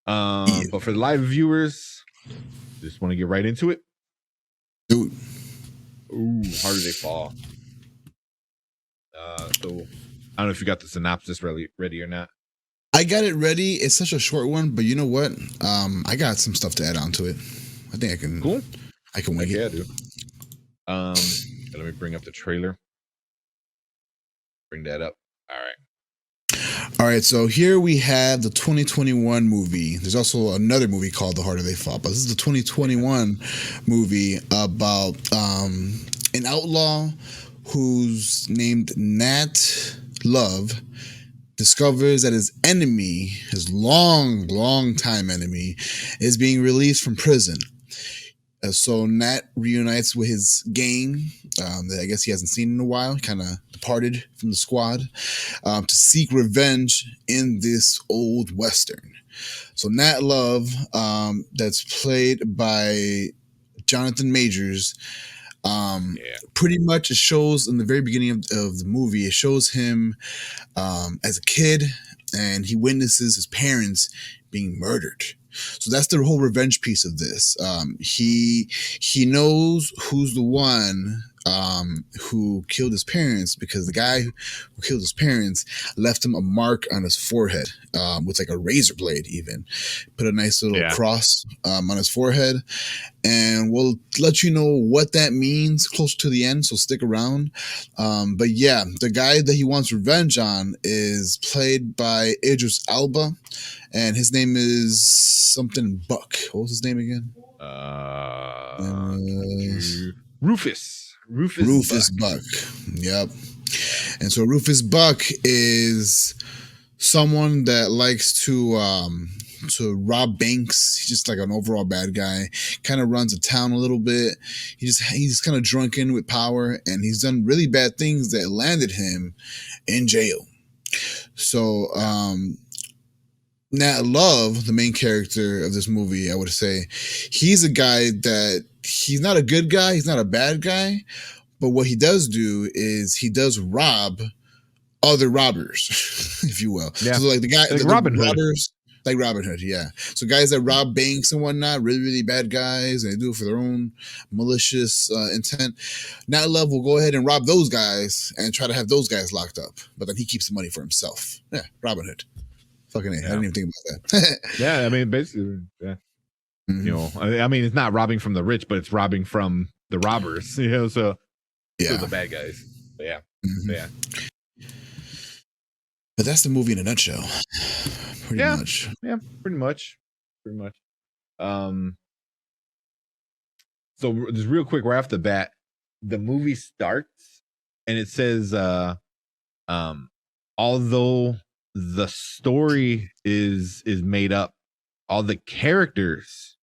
Yeah. But for the live viewers, just want to get right into it. Dude. Ooh, Harder They Fall. So I don't know if you got the synopsis ready or not. I got it ready. It's such a short one, but you know what? I got some stuff to add on to it. I think I can. Cool. I can wing it. Yeah, I do. Let me bring up the trailer. Bring that up. All right, so here we have the 2021 movie. There's also another movie called The Harder They Fall, but this is the 2021 movie about an outlaw who's named Nat Love discovers that his enemy, his long time enemy, is being released from prison. So Nat reunites with his gang that I guess he hasn't seen in a while. He kind of departed from the squad to seek revenge in this old Western. So Nat Love, that's played by Jonathan Majors, pretty much it shows in the very beginning of the movie, it shows him as a kid, and he witnesses his parents being murdered. So that's the whole revenge piece of this. He knows who's the one who killed his parents, because the guy who killed his parents left him a mark on his forehead with like a razor blade, even put a nice little cross on his forehead, and we'll let you know what that means closer to the end, so stick around. But yeah, the guy that he wants revenge on is played by Idris Alba, and his name is something Buck. What was his name again? Rufus Buck. Yep. And so Rufus Buck is someone that likes to rob banks. He's just like an overall bad guy. Kind of runs a town a little bit. He's kind of drunken with power, and he's done really bad things that landed him in jail. So Nat Love, the main character of this movie, I would say, he's a guy that he's not a good guy, he's not a bad guy, but what he does do is he does rob other robbers, if you will. Yeah. So like the guy, like the Robin Hood. robbers, like Robin Hood, yeah. So guys that rob banks and whatnot, really, really bad guys, and they do it for their own malicious intent. Nat Love will go ahead and rob those guys and try to have those guys locked up, but then he keeps the money for himself. Yeah, Robin Hood. Fucking A. I didn't even think about that. Yeah, I mean, basically, yeah. Mm-hmm. You know, I mean, it's not robbing from the rich, but it's robbing from the robbers. You know, so the bad guys. But yeah, yeah. But that's the movie in a nutshell. Pretty much. Yeah, pretty much. So just real quick, right off the bat, the movie starts and it says, although the story is made up, all the characters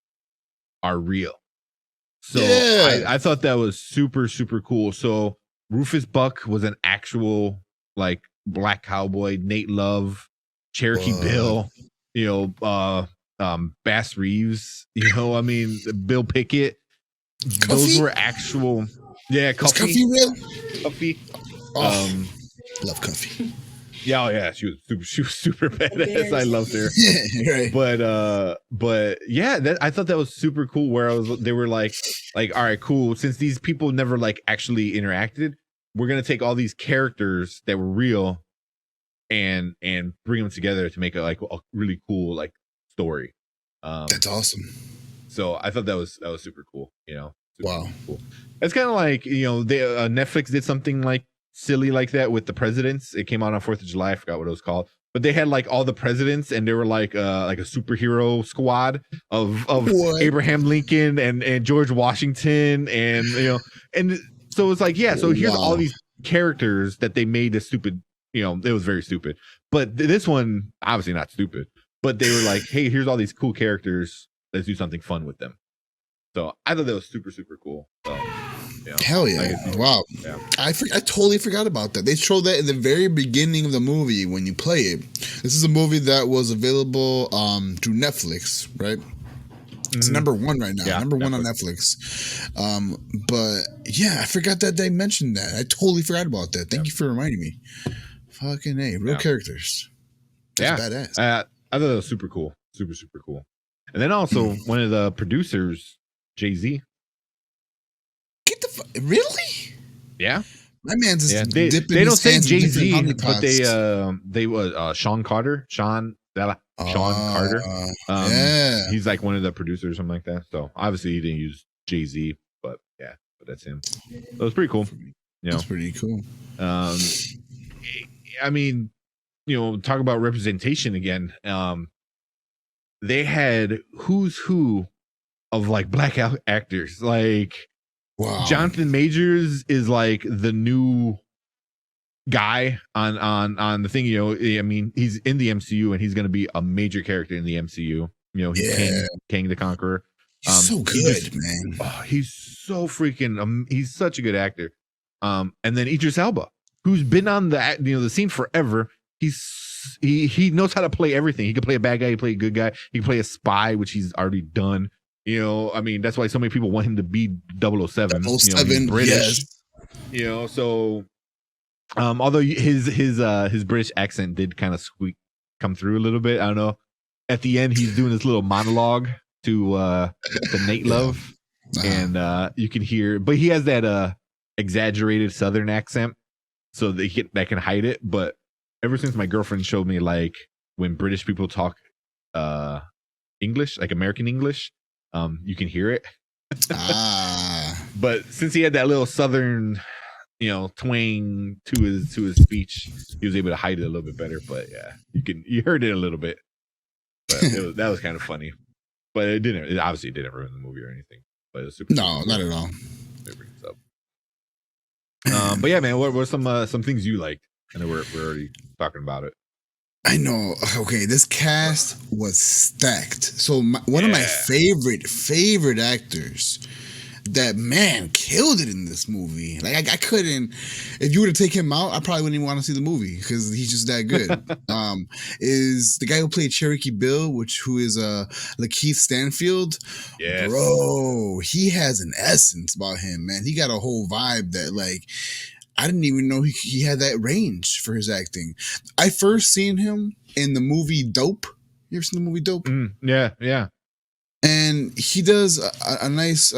are real. So I thought that was super, super cool. So Rufus Buck was an actual like Black Cowboy, Nate Love, Cherokee Bill, you know, Bass Reeves, you know, I mean, Bill Pickett. Cuffy? Those were actual. Yeah, Cuffy. Cuffy real? Cuffy. Love Cuffy. Yeah, oh yeah, she was super badass. I loved her. Right. But yeah, I thought that was super cool. Where they were like, all right, cool. Since these people never like actually interacted, we're gonna take all these characters that were real and bring them together to make a really cool like story. That's awesome. So I thought that was super cool. You know, wow, cool. It's kind of like, you know, they Netflix did something like silly like that with the presidents. It came out on 4th of July. I forgot what it was called, but they had like all the presidents, and they were like a superhero squad of Abraham Lincoln and George Washington, and you know, and so it's like, yeah, so here's all these characters that they made a stupid, you know, it was very stupid, but this one obviously not stupid, but they were like, hey, here's all these cool characters, let's do something fun with them. So I thought that was super, super cool. So, you know, hell yeah. Wow. Yeah. I totally forgot about that. They showed that in the very beginning of the movie when you play it. This is a movie that was available through Netflix, right? It's number one right now. Yeah, number one on Netflix. But yeah, I forgot that they mentioned that. I totally forgot about that. Thank you for reminding me. Fucking A. Real characters. That's badass. I thought that was super cool. Super, super cool. And then also one of the producers, Jay-Z. Get the really? Yeah. My man just They dipping his don't say hands in different Jay-Z, honey but they was Sean Carter. Sean Carter. Yeah. He's like one of the producers or something like that. So obviously he didn't use Jay-Z, but that's him. So it was pretty cool. That's pretty cool. I mean, talk about representation again. They had who's who of like black actors. Like, wow. Jonathan Majors is like the new guy on the thing. I mean, he's in the MCU and he's going to be a major character in the MCU. He's King the Conqueror. He's so good, man. Oh, he's so freaking. He's such a good actor. And then Idris Alba, who's been on the scene forever. He knows how to play everything. He can play a bad guy. He can play a good guy. He can play a spy, which he's already done. I mean, that's why so many people want him to be 007. 007, he's British. Yes. So although his British accent did kind of come through a little bit. I don't know. At the end, he's doing this little monologue to Nate Love, and you can hear, but he has that exaggerated Southern accent, so that can hide it. But ever since my girlfriend showed me like when British people talk English, like American English, you can hear it. But since he had that little Southern, twang to his speech, he was able to hide it a little bit better. But you heard it a little bit. But that was kind of funny. But it obviously didn't ruin the movie or anything. But it was super. No, not at all. But yeah, man, what were some things you liked? I know we're already talking about it. I know. Okay, this cast was stacked. So one of my favorite actors, that man killed it in this movie. Like I couldn't. If you were to take him out, I probably wouldn't even want to see the movie because he's just that good. Is the guy who played Cherokee Bill, who is Lakeith Stanfield? Yes. Bro, he has an essence about him, man. He got a whole vibe that like. I didn't even know he had that range for his acting. I first seen him in the movie Dope. You ever seen the movie Dope? Yeah. And he does a nice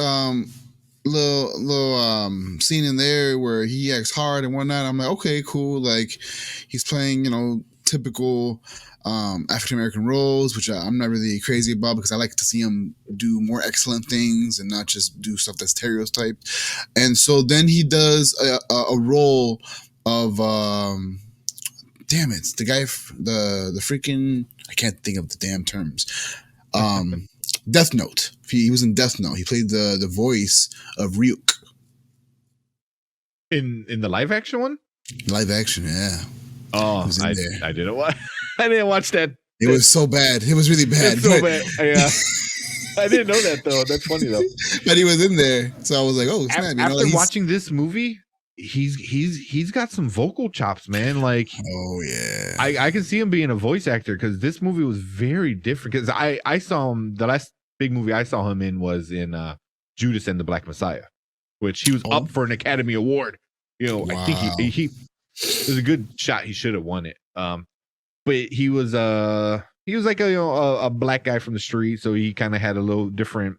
little scene in there where he acts hard and whatnot. I'm like, okay, cool. Like he's playing, typical African American roles, which I'm not really crazy about because I like to see him do more excellent things and not just do stuff that's stereotyped. And so then he does a role of damn it, the guy, the freaking, I can't think of the damn terms. Death Note. He was in Death Note. He played the voice of Ryuk. In the live action one? Live action, yeah. Oh, I didn't watch. I didn't watch that. It was so bad. It was really bad. So bad. Yeah. I didn't know that though. That's funny though. But he was in there, so I was like, "Oh, snap!" After watching this movie, he's got some vocal chops, man. Like, oh yeah, I can see him being a voice actor because this movie was very different. Because I saw him, the last big movie I saw him in was in Judas and the Black Messiah, which he was up for an Academy Award. Wow. I think he it was a good shot. He should have won it. But he was like a black guy from the street, so he kind of had a little different,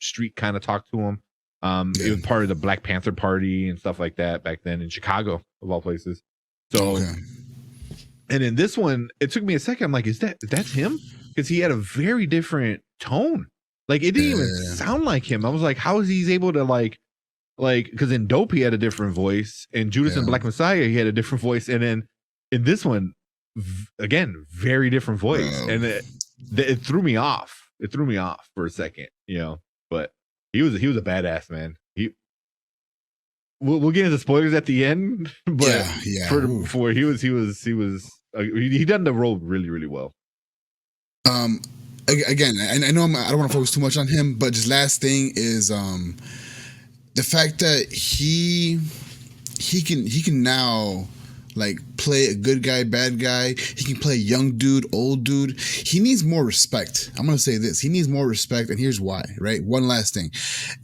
street kind of talk to him. It was part of the Black Panther Party and stuff like that back then in Chicago, of all places. So, and in this one, it took me a second. I'm like, that's him? Because he had a very different tone. Like it didn't even sound like him. I was like, how is he able to like, because in Dope he had a different voice, in Judas and Black Messiah he had a different voice, and then in this one, again, very different voice, and it threw me off. It threw me off for a second, But he was a badass, man. We'll get into spoilers at the end, but for he done the role really, really well. Again, I know I don't want to focus too much on him, but just last thing is the fact that he can now like play a good guy, bad guy. He can play young dude, old dude. He needs more respect. I'm gonna say this. He needs more respect, and here's why. Right. One last thing.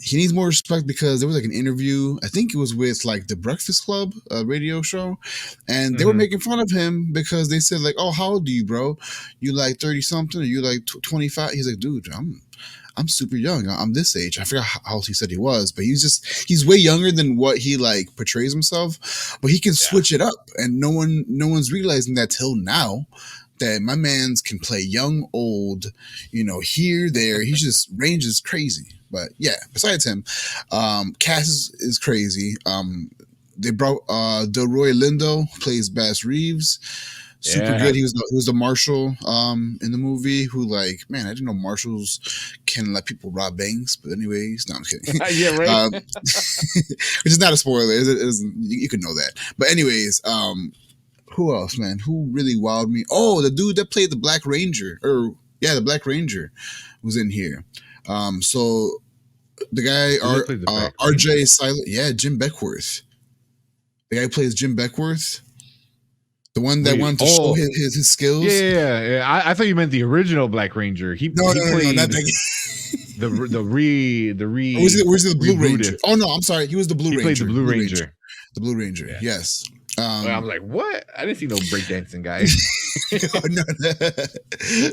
He needs more respect because there was like an interview. I think it was with like the Breakfast Club radio show, and they were making fun of him because they said like, "Oh, how old are you, bro? You like 30 something, or you like 25?" He's like, "Dude, I'm super young. I'm this age." I forgot how old he said he was, but he's way younger than what he like portrays himself. But he can switch it up, and no one's realizing that till now. That my man's can play young, old, here, there. He's just range is crazy. But yeah, besides him, cast is crazy. They brought Delroy Lindo, who plays Bass Reeves. Super good. He was the marshal in the movie who like, man, I didn't know marshals can let people rob banks. But anyways, no, I'm kidding. Yeah, right. Which is not a spoiler. You can know that. But anyways, who else, man? Who really wowed me? Oh, the dude that played the Black Ranger. The Black Ranger was in here. So the guy RJ Silent, Jim Beckworth. The guy who plays Jim Beckworth. The one that wanted to show his skills. Yeah. I thought you meant the original Black Ranger. No, not that. the was it the Blue Ranger? Oh no, I'm sorry. He was the Blue Ranger. He played the Blue Ranger. The Blue Ranger. Yeah. Yes. I was like, what? I didn't see no breakdancing guy.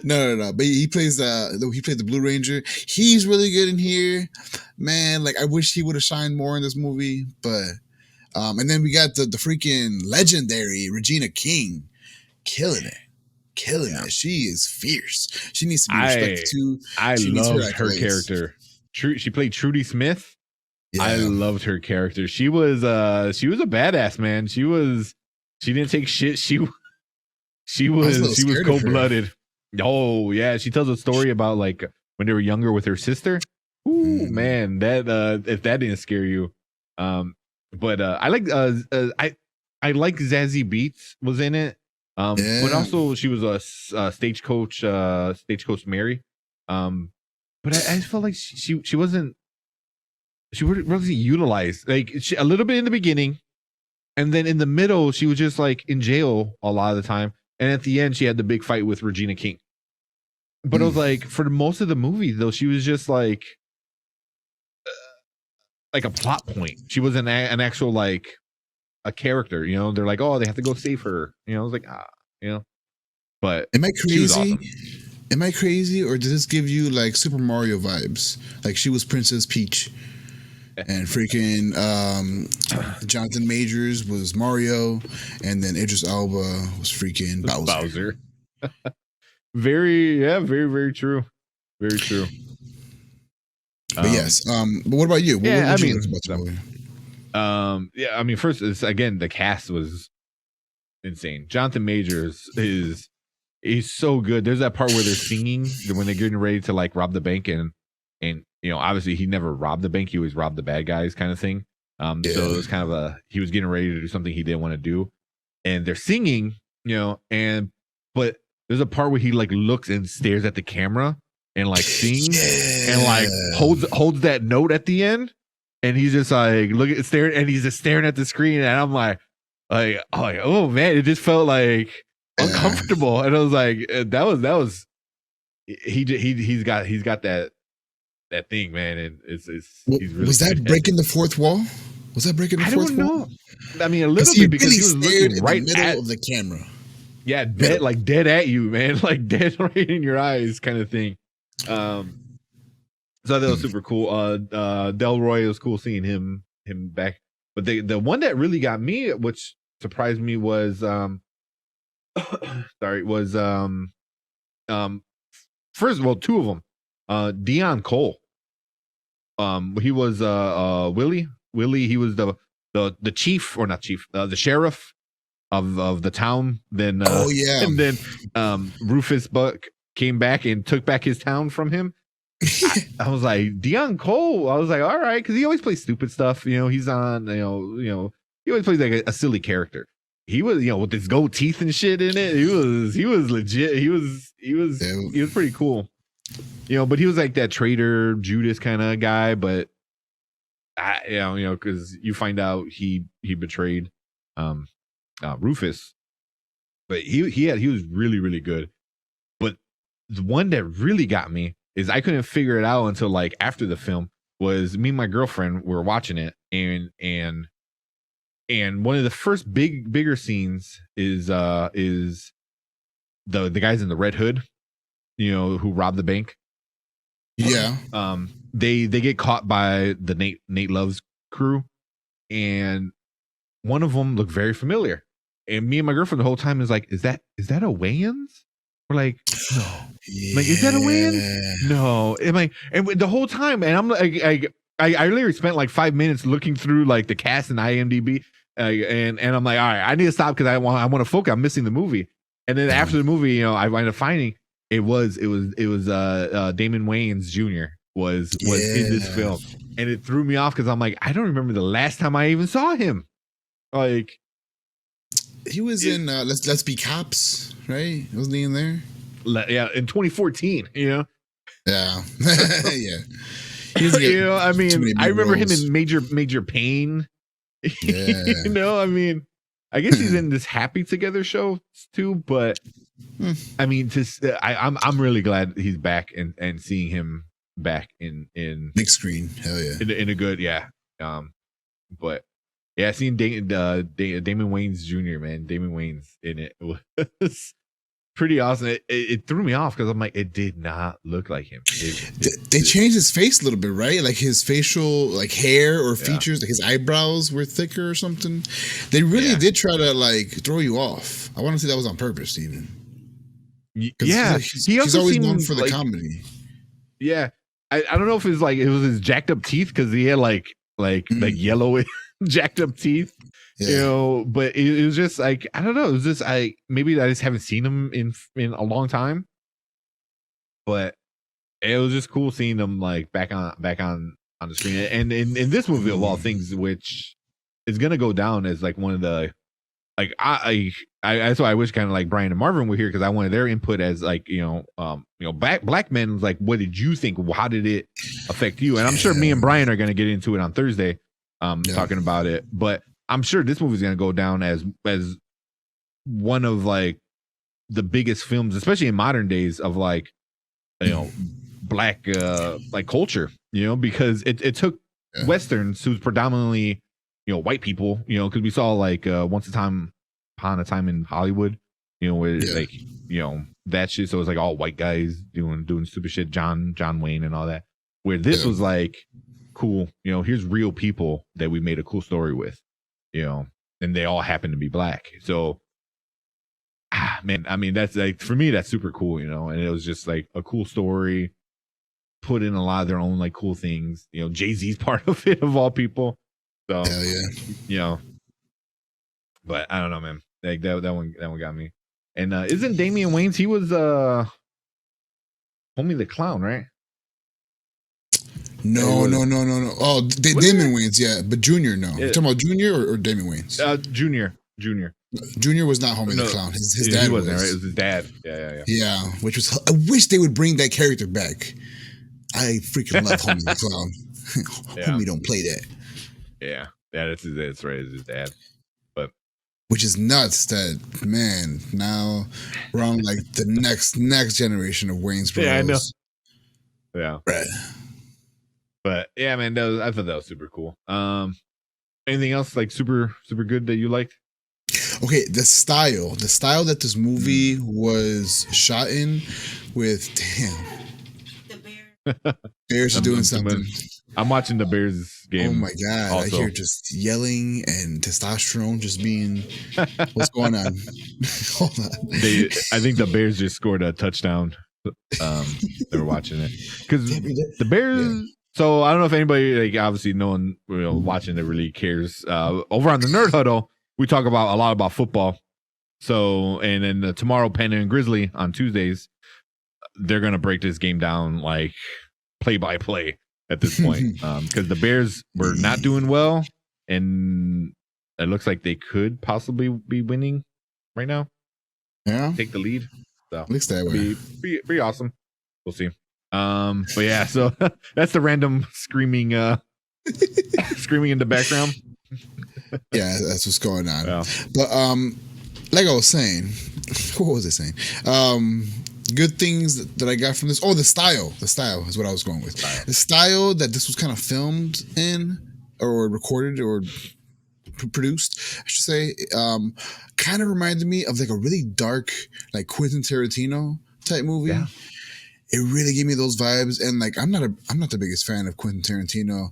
No. But he played the Blue Ranger. He's really good in here, man. Like I wish he would have shined more in this movie, but. And then we got the freaking legendary Regina King, killing it. She is fierce. She needs to be respected too. I loved her character. She played Trudy Smith. Yeah. I loved her character. She was a badass, man. She didn't take shit. She was cold-blooded. Oh yeah, she tells a story about like when they were younger with her sister. Ooh, man, that if that didn't scare you. But I like Zazie Beetz was in it. But also she was a stagecoach Mary. But I just felt like she wasn't utilized. Like a little bit in the beginning, and then in the middle she was just like in jail a lot of the time, and at the end she had the big fight with Regina King. But it was like for most of the movie though, she was just like a plot point. She was an actual like a character, they're like, oh, they have to go save her. I was like, but am I crazy? Awesome. Am I crazy, or does this give you like Super Mario vibes? Like she was Princess Peach, and freaking Jonathan Majors was Mario, and then Idris Alba was freaking Bowser. Very, very true. Very true. But yes, but what about you? What I mean, first, it's, again, the cast was insane. Jonathan Majors he's so good. There's that part where they're singing when they're getting ready to like rob the bank, and obviously he never robbed the bank. He always robbed the bad guys, kind of thing. So it was kind of he was getting ready to do something he didn't want to do, and they're singing, but there's a part where he like looks and stares at the camera and like sings and like holds that note at the end, and he's just like staring, and he's just staring at the screen, and I'm like oh man, it just felt like uncomfortable, and I was like that was he's got that thing, man, and he's really was that breaking the fourth wall? Was that breaking the fourth wall? I don't know. I mean, a little bit because he was looking right in the middle of the camera. Yeah, dead at you, man, like dead right in your eyes, kind of thing. So that was super cool. Delroy, it was cool seeing him back. But the one that really got me, which surprised me, was first of all, two of them. Dion Cole. He was Willie. He was the chief, or not chief, the sheriff of the town. Then and then Rufus Buck came back and took back his town from him. I was like, Dion Cole. I was like, all right, because he always plays stupid stuff. He's on, he always plays like a silly character. He was, with his gold teeth and shit in it. He was legit. He was pretty cool. But he was like that traitor Judas kind of guy. But because you find out he betrayed Rufus, but he was really really good. But the one that really got me is I couldn't figure it out until like after the film. Was me and my girlfriend were watching it, and one of the first bigger scenes is the guys in the red hood, who robbed the bank. Yeah. They get caught by the Nate Love's crew, and one of them looked very familiar. And me and my girlfriend the whole time is like, is that a Wayans? We're like, no. Yeah. Like, is that a Wayans? No. Am I? And the whole time, and I'm like, I literally spent like 5 minutes looking through like the cast and IMDb, and I'm like, all right, I need to stop because I want to focus. I'm missing the movie. And then after the movie, I wind up finding it was Damon Wayans Jr. was in this film, and it threw me off because I'm like, I don't remember the last time I even saw him. Like, he was in Let's Be Cops, right? Wasn't he in there? Yeah, in 2014. Yeah, yeah. I mean, I remember him in Major Pain. Yeah. I mean, I guess he's in this Happy Together show too, but I mean, I'm really glad he's back and seeing him back in big screen. Hell yeah, in a good but yeah, seeing Damon Wayans Jr. man, Damon Wayans in it was pretty awesome. It threw me off because I'm like, it did not look like him. They changed his face a little bit, right? Like his facial, like hair or features, like his eyebrows were thicker or something. They really did try to like throw you off. I want to say that was on purpose, even. Yeah, he's always known for the comedy. Yeah, I don't know if it was his jacked up teeth because he had like yellow jacked up teeth. Yeah. But it was just like, I don't know. It was just maybe I just haven't seen him in a long time. But it was just cool seeing him like back on the screen. And in this movie of all things, which is gonna go down as like one of the like I that's why I wish kind of like Brian and Marvin were here because I wanted their input as like black men. Like, what did you think? How did it affect you? And I'm sure me and Brian are gonna get into it on Thursday, talking about it. But I'm sure this movie is going to go down as one of like the biggest films, especially in modern days, of like black like culture. Because it took Westerns, who's predominantly white people. Because we saw like Once Upon a Time in Hollywood. Where like that shit. So it's like all white guys doing stupid shit. John Wayne and all that. Where this was like cool. Here's real people that we made a cool story with. And they all happen to be black. So, man, I mean, that's like, for me, that's super cool, and it was just like a cool story, put in a lot of their own like cool things, Jay-Z's part of it, of all people. So, hell yeah. But I don't know, man, like that one got me. And isn't Damian Wayans, he was Homie the Clown, right? No. Oh, Damon Wayans, yeah, but Junior, no. You're talking about Junior or Damon Wayans? Junior. Junior was not Homie the Clown. His dad was. Right? It was his dad. Yeah. Yeah, which was. I wish they would bring that character back. I freaking love Homie the Clown. Homie don't play that. Yeah, that's right. It's his dad. But which is nuts that, man, now we're on like the next generation of Wayans Bros. Yeah, I know. Yeah. Right. But yeah, man, I thought that was super cool. Anything else like super good that you liked? Okay, the style that this movie was shot in, with the Bears are doing something. I'm watching the Bears game. Oh my god! Also. I hear just yelling and testosterone just being. What's going on? Hold on. I think the Bears just scored a touchdown. They were watching it because the Bears. Yeah. So I don't know if anybody, like, obviously no one watching it really cares. Over on the Nerd Huddle, we talk a lot about football. So, and then tomorrow, Panda and Grizzly on Tuesdays, they're gonna break this game down like play by play at this point, because the Bears were not doing well, and it looks like they could possibly be winning right now. Yeah, take the lead. So looks that way. Be pretty awesome. We'll see. But yeah, so that's the random screaming in the background. Yeah, that's what's going on. Yeah. But like I was saying, what was I saying? Good things that I got from this. Oh, the style. The style is what I was going with. The style that this was kind of filmed in, or recorded, or produced, I should say, kind of reminded me of like a really dark, like Quentin Tarantino type movie. Yeah. It really gave me those vibes, and like I'm not the biggest fan of Quentin Tarantino.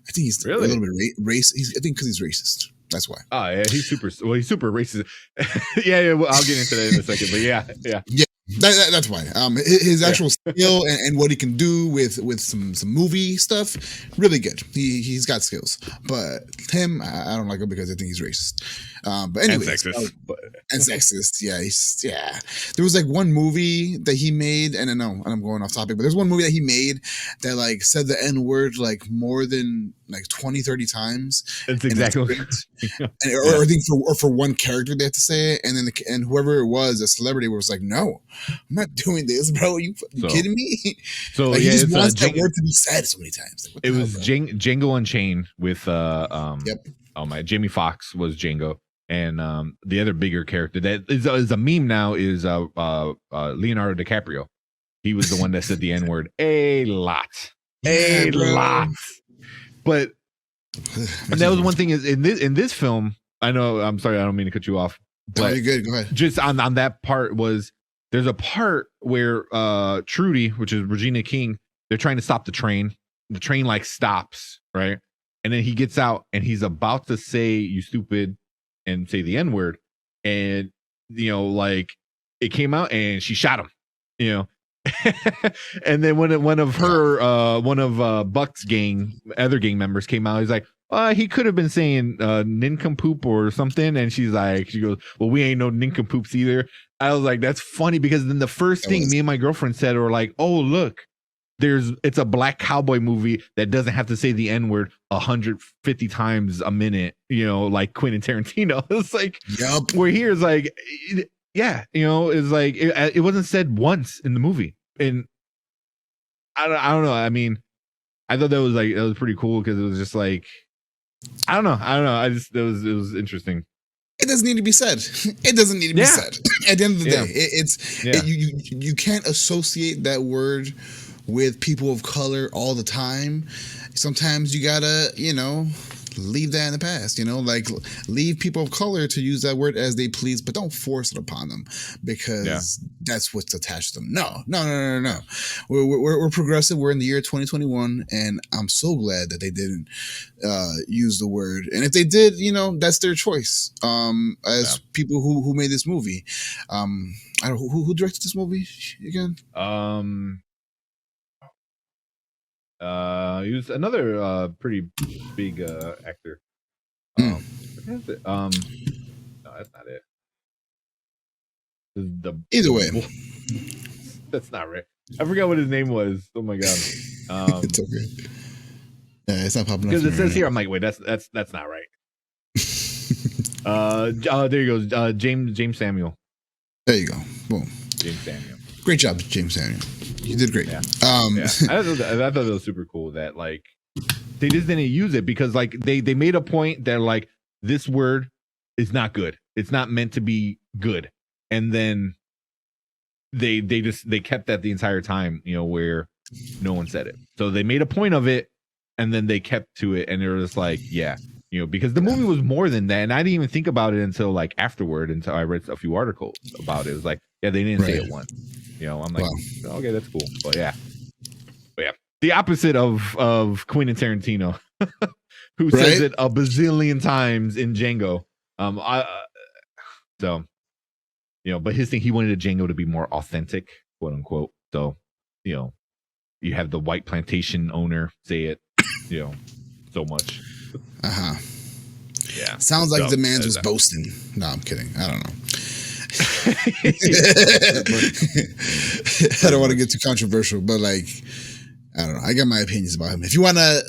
I think he's Really? a little bit racist. I think because he's racist. That's why. Oh yeah, he's super racist. Yeah, well, I'll get into that in a second, but yeah. Yeah, that's why. His actual skill and what he can do with some movie stuff, really good. He's got skills, but him, I don't like him because I think he's racist. But anyways, and sexist. Yeah. There was like one movie that he made, and I know I'm going off topic, but there's one movie that he made that like said the N word like more than like 20-30 times. That's exactly what or I think for one character they have to say it, and then and whoever it was, a celebrity, was like, "No, I'm not doing this, bro. You kidding me?" So like, he just wants that word to be said so many times. Like, it was Django Unchained with oh my, Jamie Foxx was Django, and the other bigger character that is a meme now is Leonardo DiCaprio. He was the one that said the N word a lot. But and that was one thing is in this film. I know. I'm sorry. I don't mean to cut you off. But you're good. Go ahead. Just on that part there's a part where Trudy, which is Regina King, they're trying to stop the train. The train like stops, right? And then he gets out and he's about to say "you stupid" and say the N word, and like it came out and she shot him, and then when one of Buck's other gang members came out, he's like, he could have been saying nincompoop or something, and she goes, well, we ain't no nincompoops either. I was like, that's funny, because then the first thing me and my girlfriend said were like, oh look, it's a Black Cowboy movie that doesn't have to say the N word 150 times a minute, like Quentin Tarantino. It's like, yep. We're here is like, yeah, it's like it wasn't said once in the movie, and I don't know. I mean, I thought that was pretty cool, because it was just like, I don't know. It was interesting. It doesn't need to be said. It doesn't need to be said. At the end of the day, you can't associate that word with people of color all the time. Sometimes you gotta, leave that in the past, like leave people of color to use that word as they please, but don't force it upon them, because that's what's attached to them. No. We're progressive. We're in the year 2021, and I'm so glad that they didn't use the word. And if they did, that's their choice. As people who made this movie. I don't know who directed this movie again. He was another pretty big actor. No, that's not it. Either way, that's not right. I forgot what his name was. Oh my god. It's okay. Yeah, it's not popping up because it says here. I'm like, wait, that's not right. There you go. James Samuel. There you go. Boom. James Samuel. Great job, James Samuel. You did great. Yeah. I thought it was super cool that like they just didn't use it, because like they made a point that like this word is not good. It's not meant to be good. And then they kept that the entire time, where no one said it. So they made a point of it, and then they kept to it, and they were just like, because the movie was more than that. And I didn't even think about it until like afterward, until I read a few articles about it. It was like, they didn't say it once. I'm like, okay, that's cool. But yeah. The opposite of Quentin Tarantino, who says it a bazillion times in Django. But his thing, he wanted Django to be more authentic, quote unquote. So, you have the white plantation owner say it, so much. Yeah. Sounds like the man was boasting. No, I'm kidding. I don't know. I don't want to get too controversial, but like, I don't know. I got my opinions about him. If you wanna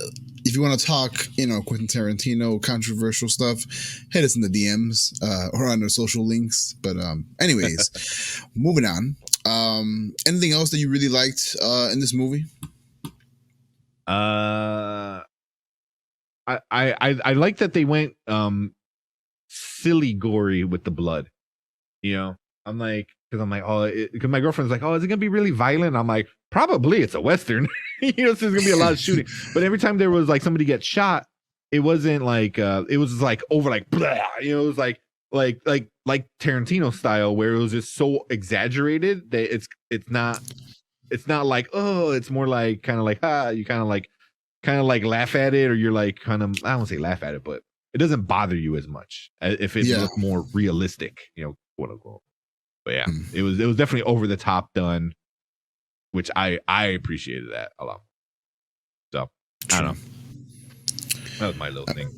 talk, Quentin Tarantino controversial stuff, hit us in the DMs or on our social links. But anyways, moving on. Anything else that you really liked in this movie? I like that they went silly gory with the blood. You know, I'm like, because because my girlfriend's like, oh, is it gonna be really violent? I'm like, probably. It's a Western. So there's gonna be a lot of shooting. But every time there was like somebody gets shot, it wasn't like it was just like over like blah, it was like Tarantino style, where it was just so exaggerated that it's not like, oh, it's more like kind of like you kind of like laugh at it, or you're like kind of, I don't say laugh at it, but it doesn't bother you as much if it looked more realistic, quote unquote. But yeah, it was definitely over the top done, which I appreciated that a lot. So I don't know. That was my little thing.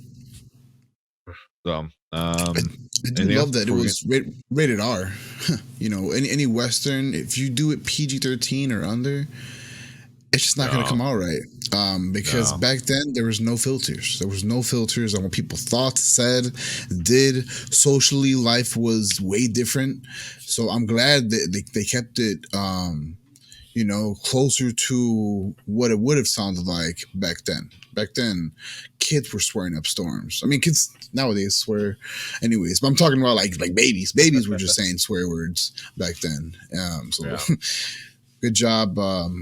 So I do love that it was rated R. Any Western, if you do it PG-13 or under, it's just not going to come out right. Because back then there was no filters. There was no filters on what people thought, said, did. Socially, life was way different. So I'm glad that they kept it, closer to what it would have sounded like back then. Back then, kids were swearing up storms. I mean, kids nowadays swear anyways, but I'm talking about like babies. Babies were just saying swear words back then. Good job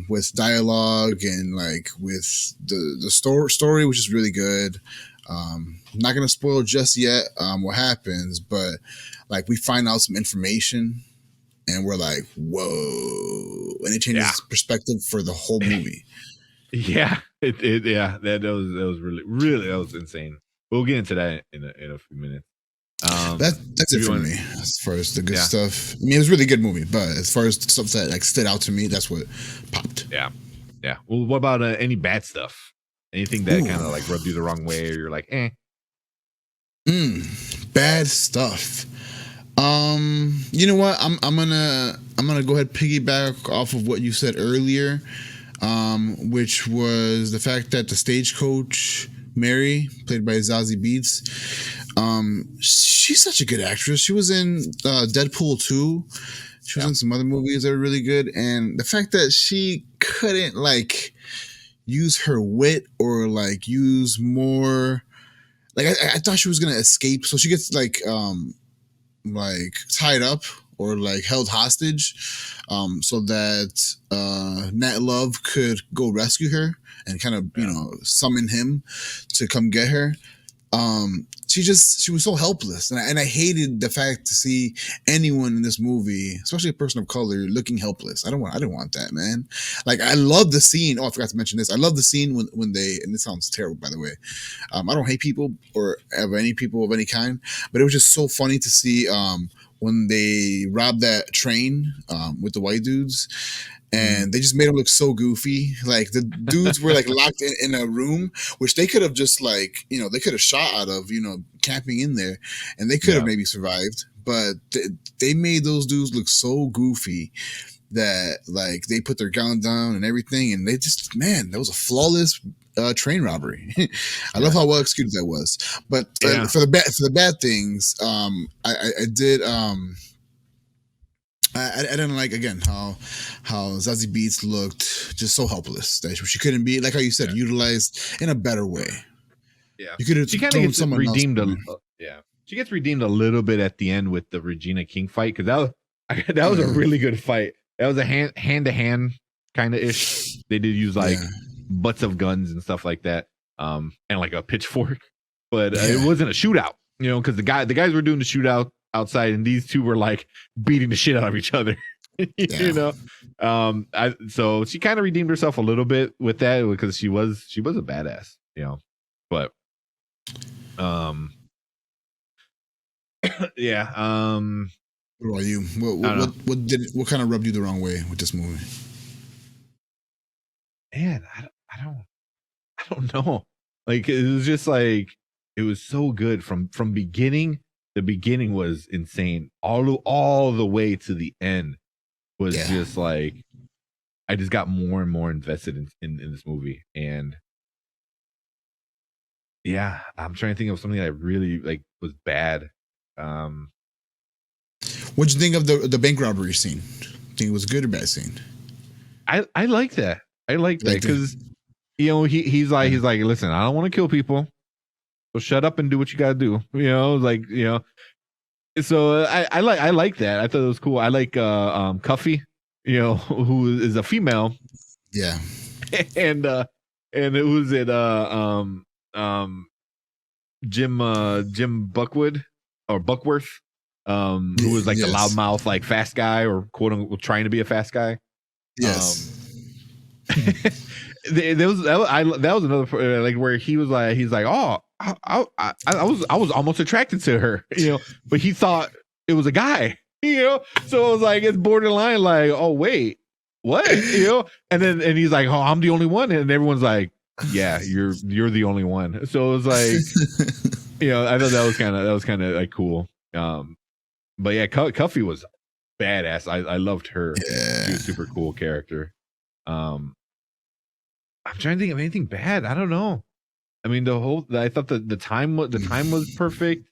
with dialogue and like with the story, which is really good. I'm not gonna spoil just yet what happens, but like we find out some information and we're like, whoa, and it changes perspective for the whole movie. Yeah, that was really that was insane. We'll get into that in a few minutes. That's it for me as far as the good stuff. I mean, it was a really good movie, but as far as stuff that like stood out to me, that's what popped. Yeah. Well, what about any bad stuff? Anything that kind of like rubbed you the wrong way, or you're like, bad stuff. You know what? I'm gonna go ahead and piggyback off of what you said earlier, which was the fact that the stagecoach Mary, played by Zazie Beetz, she's such a good actress. She was in Deadpool 2. She was in some other movies that were really good, and the fact that she couldn't like use her wit or like use more, like I thought she was gonna escape, so she gets like tied up or like held hostage, so that Nat Love could go rescue her and kind of summon him to come get her. She was so helpless, and I hated the fact to see anyone in this movie, especially a person of color, looking helpless. I didn't want that, man. Like, I love the scene. Oh, I forgot to mention this. I love the scene when they, and this sounds terrible, by the way. I don't hate people or have any people of any kind, but it was just so funny to see when they robbed that train with the white dudes. And they just made him look so goofy. Like the dudes were like locked in a room, which they could have just like, they could have shot out of, camping in there, and they could have maybe survived. But they made those dudes look so goofy that like they put their gun down and everything. And they just, man, that was a flawless train robbery. I love how well executed that was. But for the bad things, I did. I didn't like, again, how Zazie Beetz looked just so helpless that she couldn't be, like how you said, utilized in a better way. Yeah, you could have. She kind of gets redeemed. She gets redeemed a little bit at the end with the Regina King fight, because that was a really good fight. That was a hand to hand kind of ish. They did use like butts of guns and stuff like that, and like a pitchfork, but it wasn't a shootout. Because the guys were doing the shootout outside, and these two were like beating the shit out of each other. So she kind of redeemed herself a little bit with that, because she was a badass, but what about you? What kind of rubbed you the wrong way with this movie? Man, I don't know. Like, it was just like, it was so good from beginning. The beginning was insane. All the way to the end was just like, I just got more and more invested in this movie. And I'm trying to think of something that I really like was bad. What'd you think of the bank robbery scene? Think it was a good or bad scene? I like that. I like that because he's like, listen, I don't want to kill people, so shut up and do what you gotta do. So I like that. I thought it was cool. I like Cuffy, who is a female, Yeah. and who's it? Jim Buckwood or Buckworth, who was like the Yes. loudmouth, like fast guy, or quote unquote trying to be a fast guy. Yes. That was another like where he's like, oh, I was almost attracted to her, but he thought it was a guy, so it was like it's borderline like, oh wait, what, and he's like, oh, I'm the only one, and everyone's like, yeah, you're the only one. So it was like, I thought that was kind of like cool. But yeah, Cuffy was badass. I loved her. Yeah. She was a super cool character. I'm trying to think of anything bad. I don't know. I mean, I thought the time was perfect.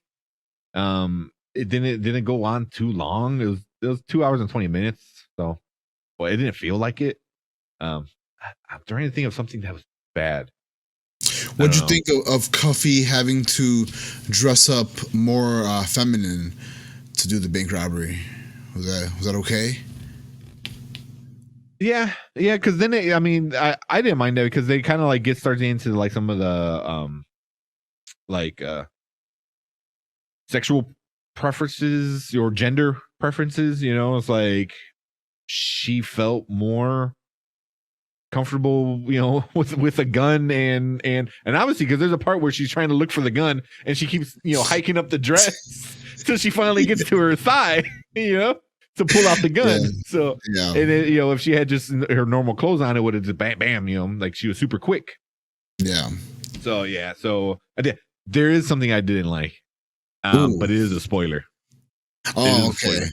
It didn't go on too long. It was 2 hours and 20 minutes. So, well, it didn't feel like it. I'm trying to think of something that was bad. What'd you think of Cuffy having to dress up more feminine to do the bank robbery? Was that okay? Yeah, because then I didn't mind that because they kind of like started into like some of the like sexual preferences or gender preferences. It's like she felt more comfortable, with a gun and obviously because there's a part where she's trying to look for the gun and she keeps hiking up the dress till she finally gets to her thigh, to pull out the gun. Yeah. So, yeah. And then, if she had just her normal clothes on, it would have just bam, like she was super quick. Yeah. So, yeah. So, there is something I didn't like, but it is a spoiler. Oh, okay.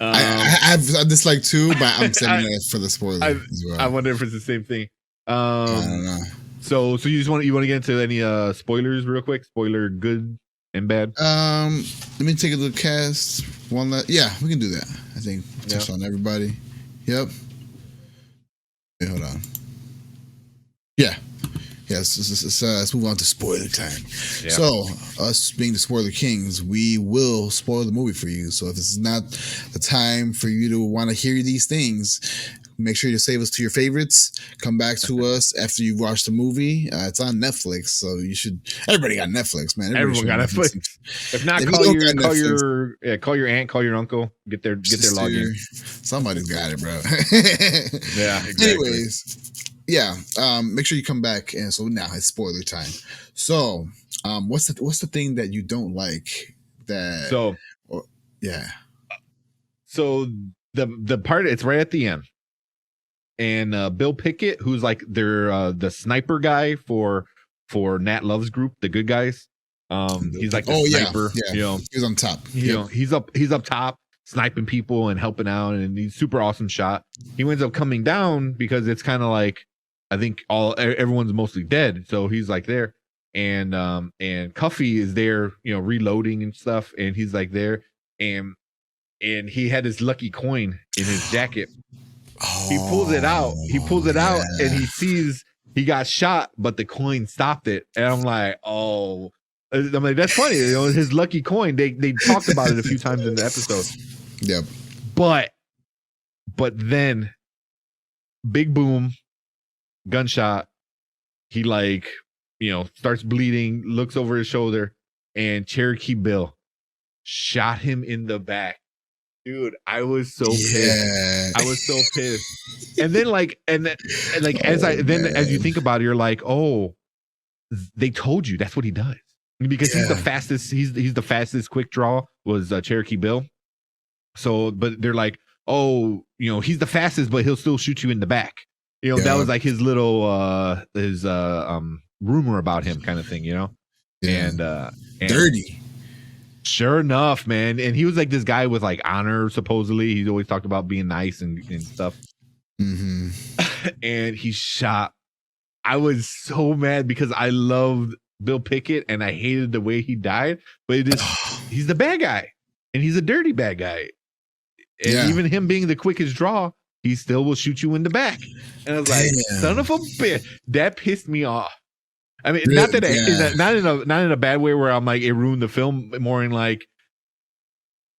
I have dislike too, but I'm saving it for the spoiler as well. I wonder if it's the same thing. I don't know. So you want to get into any spoilers real quick? Spoiler good and bad. Let me take a look. Cast one. Yeah, we can do that. I think touch on everybody. Yep. Wait, hold on. Yeah. Yes, let's move on to spoiler time. Yeah. So, us being the spoiler kings, we will spoil the movie for you. So, if this is not the time for you to want to hear these things, make sure you save us to your favorites. Come back to us after you've watched the movie. It's on Netflix, so you should. Everybody got Netflix, man. Everyone got Netflix. If not, call your aunt, call your uncle. Get their login. Somebody's got it, bro. Yeah. Exactly. Anyways. Yeah, make sure you come back, and so now it's spoiler time. So, what's the thing that you don't like? Yeah. So the part, it's right at the end, and Bill Pickett, who's like the sniper guy for Nat Love's group, the good guys. He's like the sniper. Yeah. He's on top. He's up top, sniping people and helping out, and he's super awesome shot. He ends up coming down because it's kind of like, I think everyone's mostly dead, so he's like there, and Cuffy is there, reloading and stuff, and he's like there, and he had his lucky coin in his jacket. He pulls it out. And he sees he got shot, but the coin stopped it. And I'm like, oh, I'm like, that's funny. His lucky coin. They talked about it a few times in the episode. Yep. But then, big boom. Gunshot. He starts bleeding, looks over his shoulder, and Cherokee Bill shot him in the back. Dude, I was so pissed. I was so pissed. And then as you think about it, you're like, oh, they told you that's what he does. Because he's the fastest, he's the fastest quick draw was Cherokee Bill. So, but they're like, oh, he's the fastest, but he'll still shoot you in the back. That was like his little rumor about him kind of thing, and dirty. Sure enough, man. And he was like this guy with like honor, supposedly. He's always talked about being nice and stuff. Mm-hmm. And he shot. I was so mad because I loved Bill Pickett and I hated the way he died, but he's the bad guy and he's a dirty bad guy. And even him being the quickest draw, he still will shoot you in the back. And I was like, son of a bitch. That pissed me off. I mean, not in a bad way where I'm like, it ruined the film, more in like,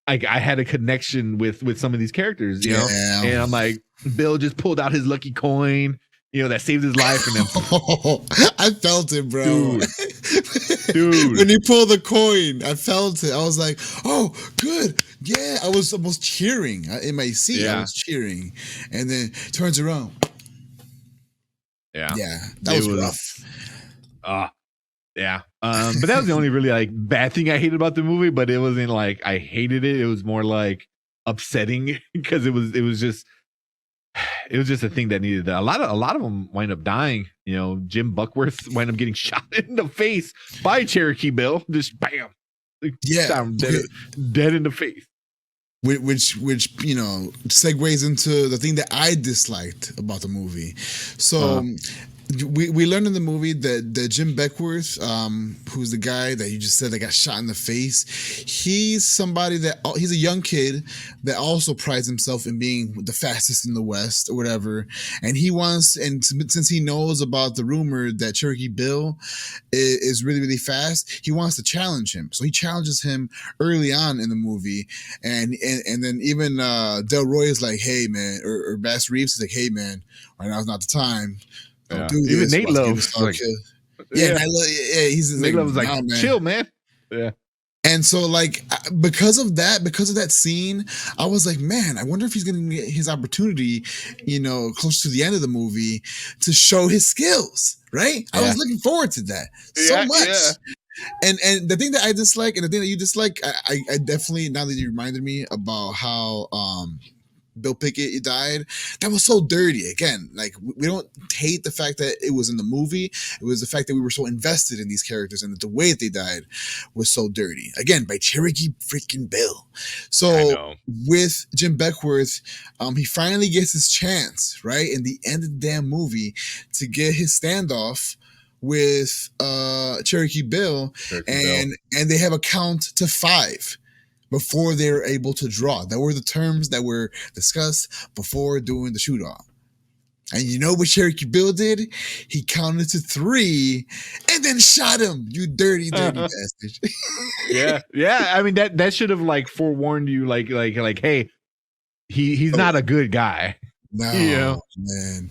I had a connection with some of these characters, you know, Yeah. and I'm like, Bill just pulled out his lucky coin, you know, that saved his life, and then I felt it, bro. Dude. When he pulled the coin, I felt it. I was like, "Oh, good, yeah." I was almost cheering in my seat. I Yeah. was cheering, and then turns around. Yeah, that was rough. Yeah. But that was the only really like bad thing I hated about the movie. But it wasn't like I hated it. It was more like upsetting because it was just a thing that needed that. A lot of them wind up dying. You know, Jim Buckworth wind up getting shot in the face by Cherokee Bill. Just bam. Yeah, dead in the face. Which you know segues into the thing that I disliked about the movie. So we learned in the movie that Jim Beckworth, who's the guy that you just said that got shot in the face, he's somebody that he's a young kid that also prides himself in being the fastest in the West or whatever, and he wants, and since he knows about the rumor that Cherokee Bill is really really fast, he wants to challenge him. So he challenges him early on in the movie, and then even Delroy is like, "Hey man," or Bass Reeves is like, "Hey man, right now's not the time. Don't do Even this." Nate Love, like, he's Nate like, Love was like, man. "Chill, man." Yeah. And so, like, because of that scene, I was like, man, I wonder if he's going to get his opportunity, you know, close to the end of the movie to show his skills, right? I was looking forward to that so much. Yeah. And the thing that I dislike and the thing that you dislike, I definitely, now that you reminded me about how Bill Pickett died, that was so dirty. Again, like, we don't hate the fact that it was in the movie. It was the fact that we were so invested in these characters, and that the way that they died was so dirty. Again, by Cherokee freaking Bill. So with Jim Beckworth, he finally gets his chance, right, in the end of the damn movie, to get his standoff with Cherokee Bill, and they have a count to 5 before they were able to draw. That were the terms that were discussed before doing the shoot-off. And you know what Cherokee Bill did? He counted to 3 and then shot him. You dirty bastard. Yeah. I mean, that should have like forewarned you, like, hey, he's not a good guy. No, man.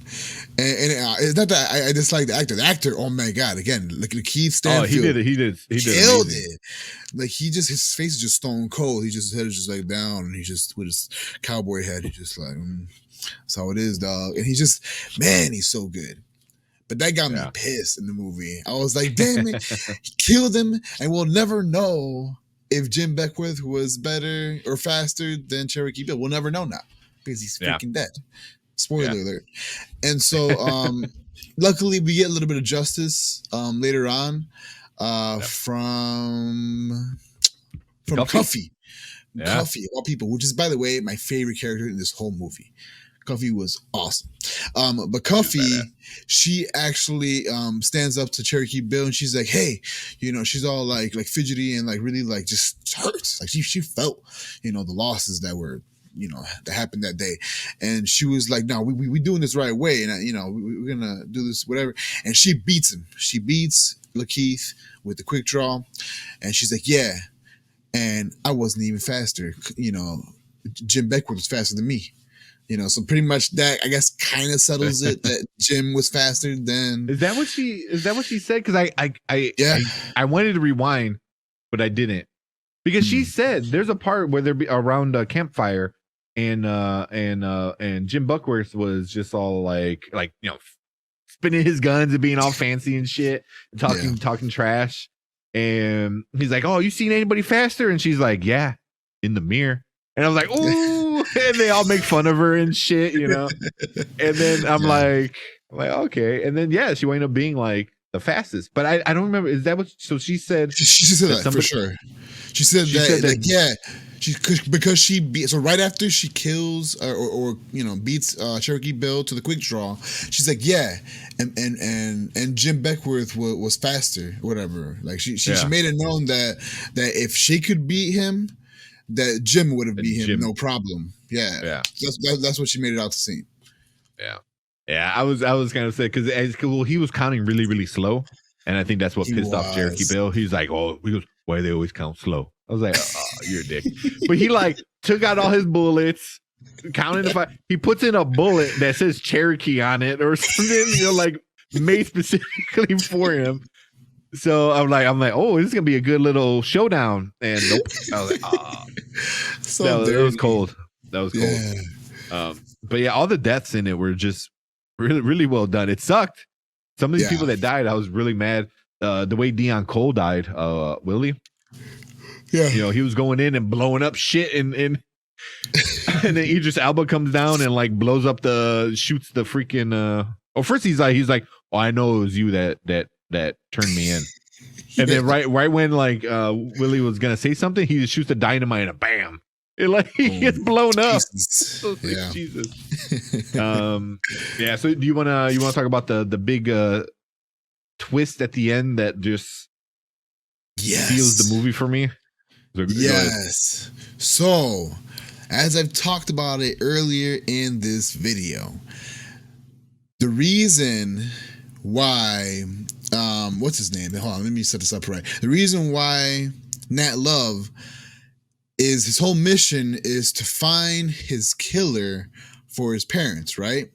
And it's not that I dislike the actor. The actor, oh my god! Again, look at Keith Stanfield. He did killed it. Like, his face is just stone cold. His head is just like down, and he just with his cowboy hat, he just like, that's how it is, dog. And he's so good. But that got me pissed in the movie. I was like, damn it, he killed him, and we'll never know if Jim Beckworth was better or faster than Cherokee Bill. We'll never know now because he's freaking dead. Spoiler alert. And so luckily we get a little bit of justice later on from Cuffy. Cuffy, of all people, which is, by the way, my favorite character in this whole movie. Cuffy was awesome. But Cuffy, she actually stands up to Cherokee Bill, and she's like, hey, you know, she's all like fidgety and like really like just hurts. Like she felt, you know, the losses that were, you know, that happened that day. And she was like, no, we doing this right way. And, you know, we're going to do this, whatever. And she beats him. She beats Lakeith with the quick draw. And she's like, yeah. And I wasn't even faster. You know, Jim Beckworth was faster than me. You know, so pretty much that, I guess, kind of settles it that Jim was faster than. Is that what she said? Because I wanted to rewind, but I didn't. Because she said there's a part where they're around a campfire, and Jim Buckworth was just all like you know, spinning his guns and being all fancy and shit, and talking trash. And he's like, "Oh, you seen anybody faster?" And she's like, "Yeah, in the mirror." And I was like, "Ooh!" And they all make fun of her and shit, you know. And then I'm like, okay. And then she wound up being like the fastest. But I don't remember. Is that what? So she said. She said that for sure. She said that. Because she beat, so right after she kills or you know, beats Cherokee Bill to the quick draw, she's like, and Jim Beckworth was faster, whatever. Like she made it known that if she could beat him, that Jim would have beat him, no problem. Yeah. That's what she made it out to seem. Yeah. I was kind of sad because he was counting really really slow, and I think that's what pissed off Cherokee Bill. He's like, oh, he goes, why they always count slow. I was like, oh, you're a dick. But he like took out all his bullets, counted if he puts in a bullet that says Cherokee on it or something, like made specifically for him. So I'm like, oh, this is gonna be a good little showdown. And nope. I was like, oh, that was cold. That was cold. But yeah, all the deaths in it were just really, really well done. It sucked. Some of these people that died, I was really mad. The way Dion Cole died, Willie. Yeah, he was going in and blowing up shit, and and then Idris Alba comes down and like blows up shoots the freaking. First he's like, oh, I know it was you that turned me in, and then right when like Willie was gonna say something, he just shoots the dynamite and bam, it like he gets blown up. So yeah. Jesus. Yeah. So do you wanna talk about the big twist at the end that just seals the movie for me? Yes. So, as I've talked about it earlier in this video, the reason why, what's his name? Hold on, let me set this up right. The reason why Nat Love is his whole mission is to find his killer for his parents, right?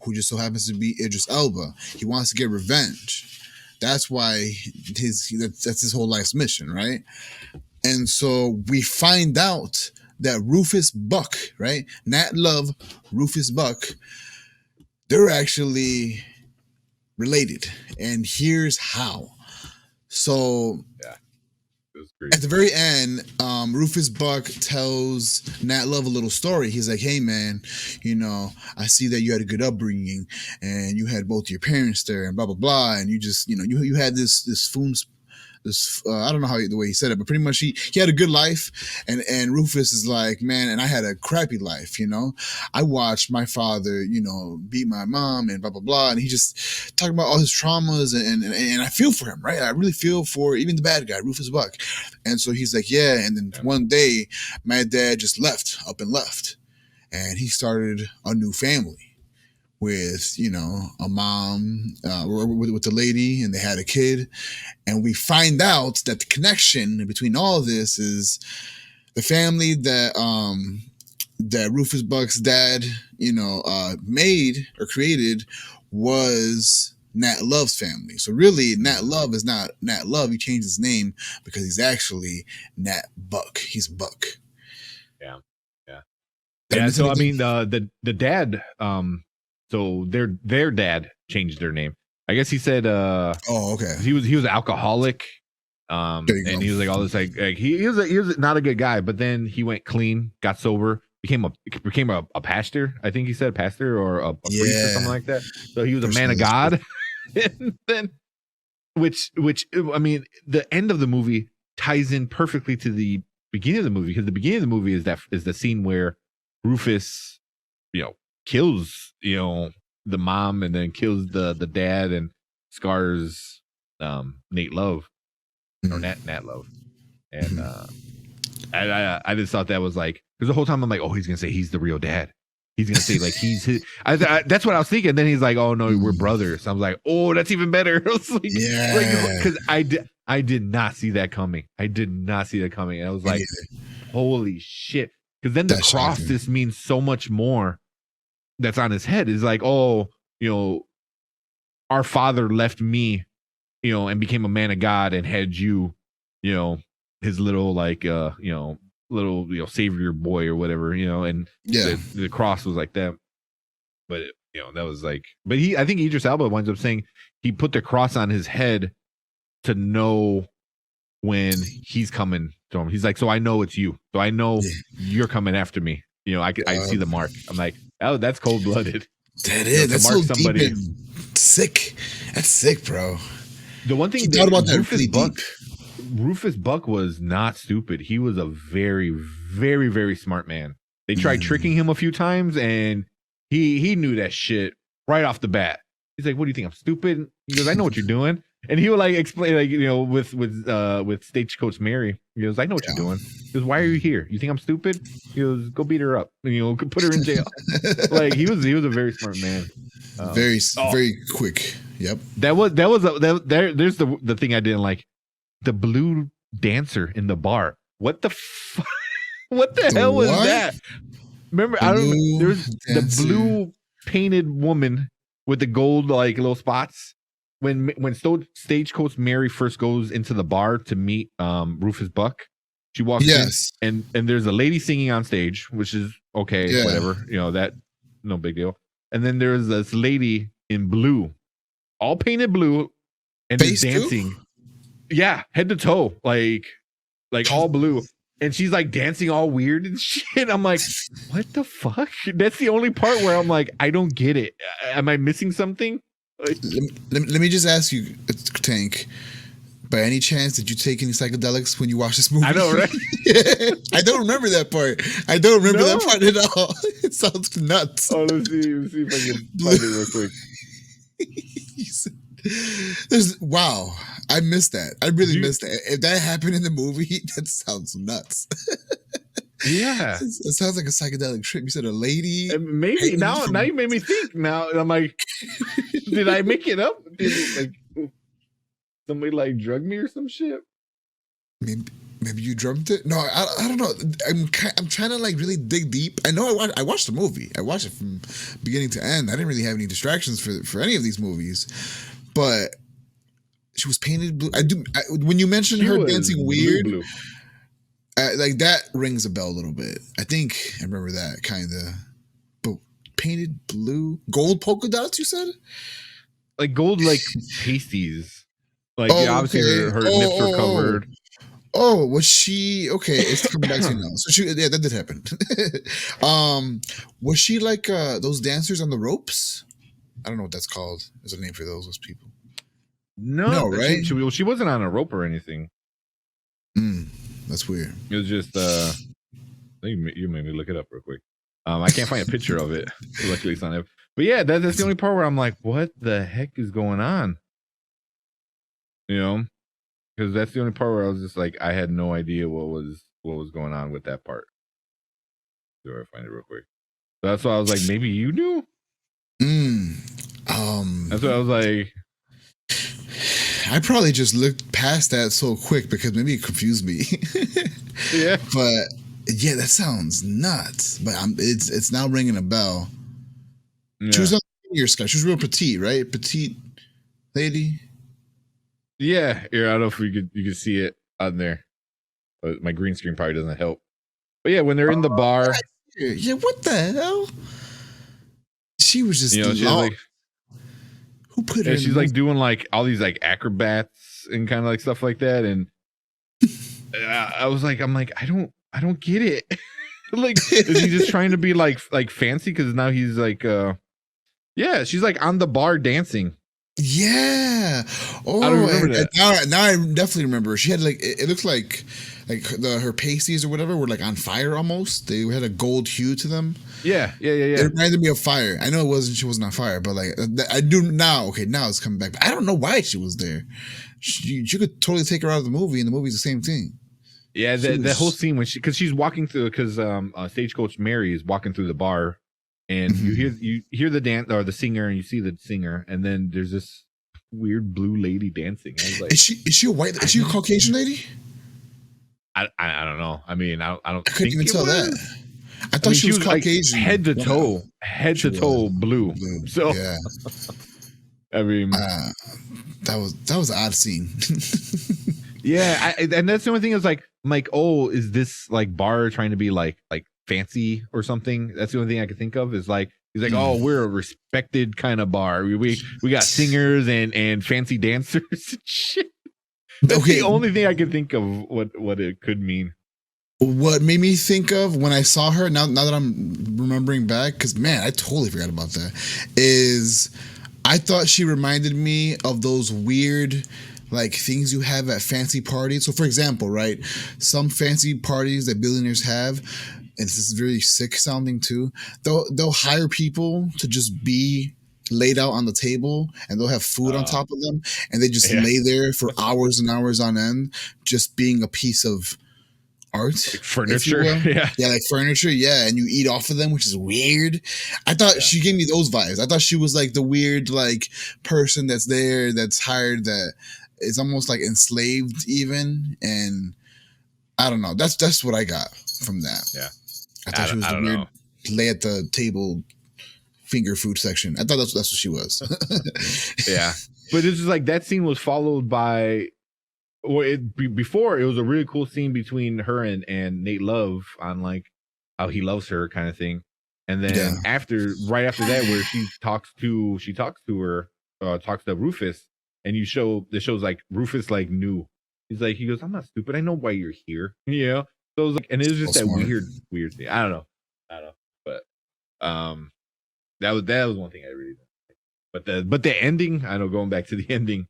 Who just so happens to be Idris Elba. He wants to get revenge. That's why that's his whole life's mission, right? And so we find out that Rufus Buck, right? Nat Love, Rufus Buck, they're actually related. And here's how. So at the very end, Rufus Buck tells Nat Love a little story. He's like, hey, man, I see that you had a good upbringing and you had both your parents there and blah, blah, blah. And you just, you had this I don't know the way he said it, but pretty much he had a good life, and Rufus is like, man, and I had a crappy life, I watched my father, beat my mom and blah blah blah, and he just talking about all his traumas, and I feel for him, right? I really feel for even the bad guy, Rufus Buck, and so he's like, yeah, and then one day my dad just left, and he started a new family with, a mom, with the lady, and they had a kid. And we find out that the connection between all of this is the family that Rufus Buck's dad, made or created was Nat Love's family. So really, Nat Love is not Nat Love. He changed his name because he's actually Nat Buck. He's Buck. Yeah. So I mean, the dad, so their dad changed their name. I guess he said okay. He was an alcoholic. And he was like all this like he was not a good guy, but then he went clean, got sober, became a pastor. I think he said pastor or a priest or something like that. So he was a man of God. And then which I mean, the end of the movie ties in perfectly to the beginning of the movie, because the beginning of the movie is the scene where Rufus, kills, the mom, and then kills the dad and scars Nate Love or Nat Love. And I just thought that was like, because the whole time I'm like, oh, he's gonna say he's the real dad. He's gonna say like he's his. That's what I was thinking. And then he's like, oh no, we're brothers. I was like, oh, that's even better. I was like, because I did not see that coming. And I was like, holy shit. Because then the cross just means so much more. That's on his head is like, oh, our father left me, and became a man of God and had you, his little like, little, savior boy or whatever, and the cross was like that. But, that was like, but I think Idris Alba winds up saying he put the cross on his head to know when he's coming to him. He's like, so I know it's you. So I know you're coming after me. I see the mark. I'm like, oh, that's cold blooded. That is. That's so deep and sick. That's sick, bro. The one thing thought about that Rufus Buck was not stupid. He was a very, very, very smart man. They tried tricking him a few times, and he knew that shit right off the bat. He's like, "What do you think? I'm stupid?" He goes, "I know what you're doing." And he would like explain, like, with Stagecoach Mary. He goes, "I know what you're doing." He goes, "Why are you here? You think I'm stupid?" He goes, "Go beat her up. Put her in jail." Like he was a very smart man. Very quick. Yep. There's the thing I didn't like. The blue dancer in the bar. What the what the hell was what? that? Remember, I don't. Blue There's the dancer. blue painted woman with the gold like little spots. When Stagecoach Mary first goes into the bar to meet Rufus Buck, she walks Yes. in and there's a lady singing on stage, which is okay, Yeah. whatever, you know, that no big deal. And then there's this lady in blue, all painted blue, and is Face too? dancing. Yeah, head to toe, like all blue. And she's like dancing all weird and shit. I'm like, what the fuck? That's the only part where I'm like, I don't get it. Am I missing something? Like, Let me just ask you, Tank. By any chance, did you take any psychedelics when you watched this movie? I know, right? I don't remember that part. I don't remember that part at all. It sounds nuts. Oh, let's see if I can find it real quick. Wow, I missed that. I really missed that. If that happened in the movie, that sounds nuts. Yeah, it sounds like a psychedelic trip. You said a lady. Maybe now you made me think. Now I'm like, did I make it up? Did it, like somebody like drug me or some shit? Maybe you drummed it. No, I don't know. I'm trying to like really dig deep. I know I watched the movie. I watched it from beginning to end. I didn't really have any distractions for any of these movies, but she was painted blue. When you mentioned her dancing weird. Blue. Like that rings a bell a little bit. I think I remember that kind of. But painted blue, gold polka dots. You said, like gold, like pasties. Like obviously her nips were covered. Oh, was she okay? It's coming back to you now. So that did happen. Was she like those dancers on the ropes? I don't know what that's called. There's a name for those people. No, right? She wasn't on a rope or anything. That's weird. It was just you made me look it up real quick. I can't find a picture of it. Luckily it's on it. But yeah, that's the only part where I'm like, what the heck is going on? You know? Because that's the only part where I was just like, I had no idea what was going on with that part. So I find it real quick. So that's why I was like, maybe you knew? That's what I was like. I probably just looked past that so quick because maybe it confused me. Yeah. But yeah, that sounds nuts. But it's now ringing a bell. Yeah. She was on your sky. She was real petite, right? Petite lady. Yeah. Here, I don't know if you could see it on there. But my green screen probably doesn't help. But yeah, when they're in the bar. Yeah, what the hell? She was just like, who put her? She's like doing like all these like acrobats and kind of like stuff like that, and I was like, I'm like, I don't get it. Like, is he just trying to be like fancy? Because now he's like, yeah, she's like on the bar dancing. Yeah. Oh, I don't remember that. Now I definitely remember. She had like it looked like her pasties or whatever were like on fire almost. They had a gold hue to them. Yeah. It reminded me of fire. I know she wasn't on fire, but like I do now. Okay, now it's coming back. But I don't know why she was there. You could totally take her out of the movie, and the movie's the same thing. Yeah, that whole scene when she's walking through, because Stagecoach Mary is walking through the bar, and you hear the dance or the singer, and you see the singer, and then there's this weird blue lady dancing. I was like, is she a white? Is she a Caucasian lady? I don't know. I mean, I don't. I couldn't even tell that. I thought she was Caucasian, like head to toe, blue. So yeah, I mean, that was an odd scene. Yeah, and that's the only thing is like, I'm like, oh, is this like bar trying to be like fancy or something? That's the only thing I could think of is like, he's like, oh, we're a respected kind of bar. We got singers and fancy dancers and shit. That's the only thing I could think of what it could mean. What made me think of when I saw her, now that I'm remembering back, because man, I totally forgot about that, is I thought she reminded me of those weird like things you have at fancy parties. So for example, right, some fancy parties that billionaires have, and this is very sick sounding too, they'll hire people to just be laid out on the table, and they'll have food on top of them, and they just lay there for hours and hours on end, just being a piece of art, like furniture. Yeah, like furniture. Yeah, and you eat off of them, which is weird. I thought she gave me those vibes. I thought she was like the weird like person that's there, that's hired, that is almost like enslaved even, and I don't know. That's what I got from that. Yeah. I thought she was I the don't weird know. lay at the table finger food section. I thought that's what she was. Yeah. But it's just like that scene was followed by, before it was a really cool scene between her and Nate Love on like how he loves her kind of thing. And then right after that, where she talks to Rufus, and it shows like Rufus like knew. He goes, I'm not stupid. I know why you're here. You know? So it was like, and it was just So that smart. weird thing. I don't know. But that was one thing I really didn't like. But the ending, I know, going back to the ending.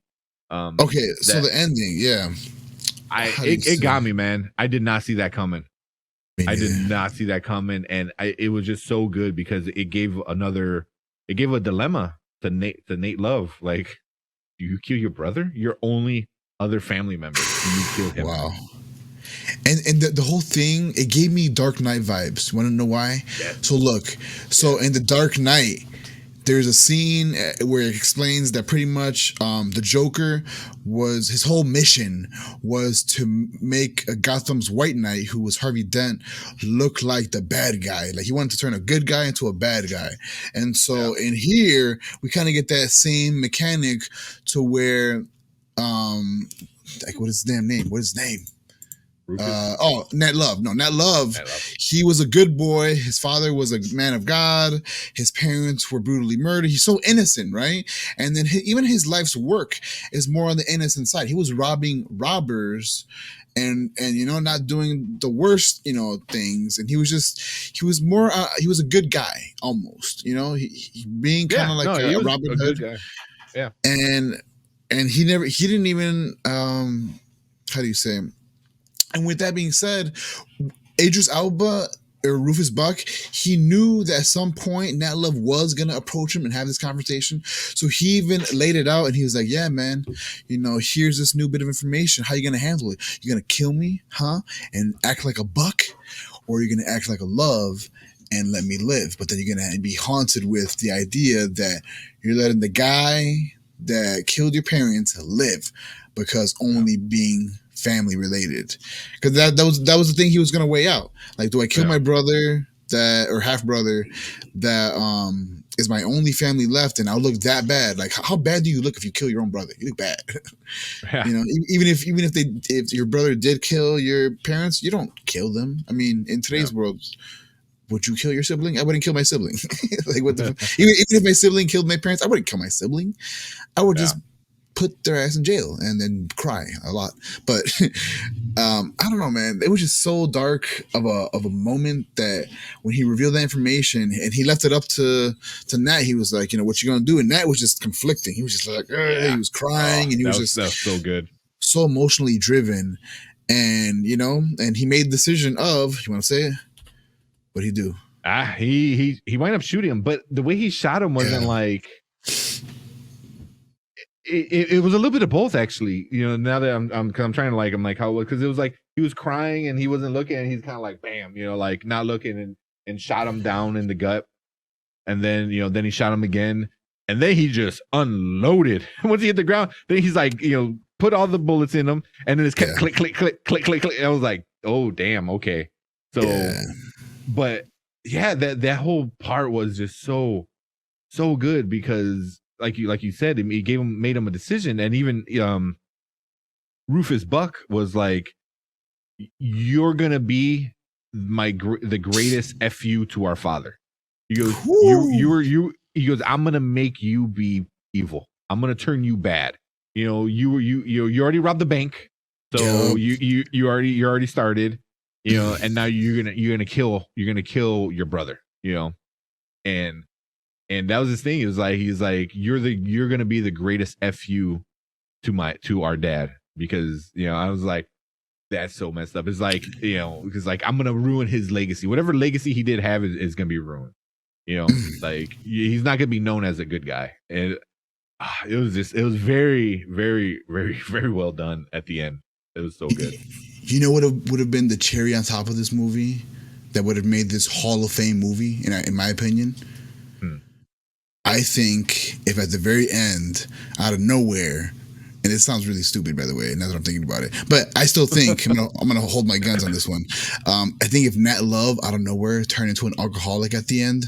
Okay, so the ending, yeah. It got me, man. I did not see that coming. I did not see that coming, and it was just so good because it gave a dilemma to Nate Love. Like, do you kill your brother? Your only other family member. Do you kill him? Wow. And the whole thing, it gave me Dark Knight vibes. Want to know why? Yeah. So look, in the Dark Knight, there's a scene where it explains that pretty much the Joker his whole mission was to make Gotham's White Knight, who was Harvey Dent, look like the bad guy. Like he wanted to turn a good guy into a bad guy. And so in here, we kind of get that same mechanic to where, like what is his damn name? What is his name? Nat Love. No, Nat Love. He was a good boy. His father was a man of God. His parents were brutally murdered. He's so innocent, right? And then even his life's work is more on the innocent side. He was robbing robbers and not doing the worst things. And he was more he was a good guy almost. He being kind of like a Robin Hood. Good guy. Yeah. And he didn't even how do you say? And with that being said, Idris Alba or Rufus Buck, he knew that at some point Nat Love was going to approach him and have this conversation. So he even laid it out and he was like, yeah, man, here's this new bit of information. How you going to handle it? You're going to kill me, huh? And act like a buck? Or you're going to act like a love and let me live? But then you're going to be haunted with the idea that you're letting the guy that killed your parents live because only being family related, because that was the thing he was going to weigh out. Like, do I kill my brother or half brother that is my only family left, and I'll look that bad? Like, how bad do you look if you kill your own brother? You look bad. Even if your brother did kill your parents, you don't kill them. I mean, in today's world, would you kill your sibling? I wouldn't kill my sibling. Like, what the even if my sibling killed my parents, I wouldn't kill my sibling. I would just put their ass in jail and then cry a lot. But I don't know, man. It was just so dark of a moment that when he revealed that information and he left it up to Nat, he was like, what you gonna do? And Nat was just conflicting. He was just like, he was crying, and he was so good, so emotionally driven, and and he made the decision of, you want to say it? What'd he do? He wound up shooting him, but the way he shot him wasn't like. It was a little bit of both, actually. Now that I'm trying to I'm like how, because it was like he was crying and he wasn't looking, and he's kind of like bam, like not looking, and shot him down in the gut, and then then he shot him again, and then he just unloaded. Once he hit the ground, then he's like put all the bullets in him, and then it's click click click click click click click. I was like, oh damn, okay. So, but yeah, that whole part was just so good because. Like you said, he made him a decision, and even Rufus Buck was like, "You're gonna be the greatest fu to our father." He goes, He goes, "I'm gonna make you be evil. I'm gonna turn you bad. You already robbed the bank, so you already started. And now you're gonna kill your brother. And that was his thing. It was like he's like, you're gonna be the greatest fu to our dad, because I was like, that's so messed up. It's like because like I'm gonna ruin his legacy. Whatever legacy he did have is gonna be ruined. Like he's not gonna be known as a good guy. And it was very, very, very, very well done at the end. It was so good. What would have been the cherry on top of this movie that would have made this Hall of Fame movie, in my opinion? I think if at the very end, out of nowhere, and it sounds really stupid, by the way, now that I'm thinking about it. But I still think I'm gonna hold my guns on this one. I think if Nat Love out of nowhere turned into an alcoholic at the end,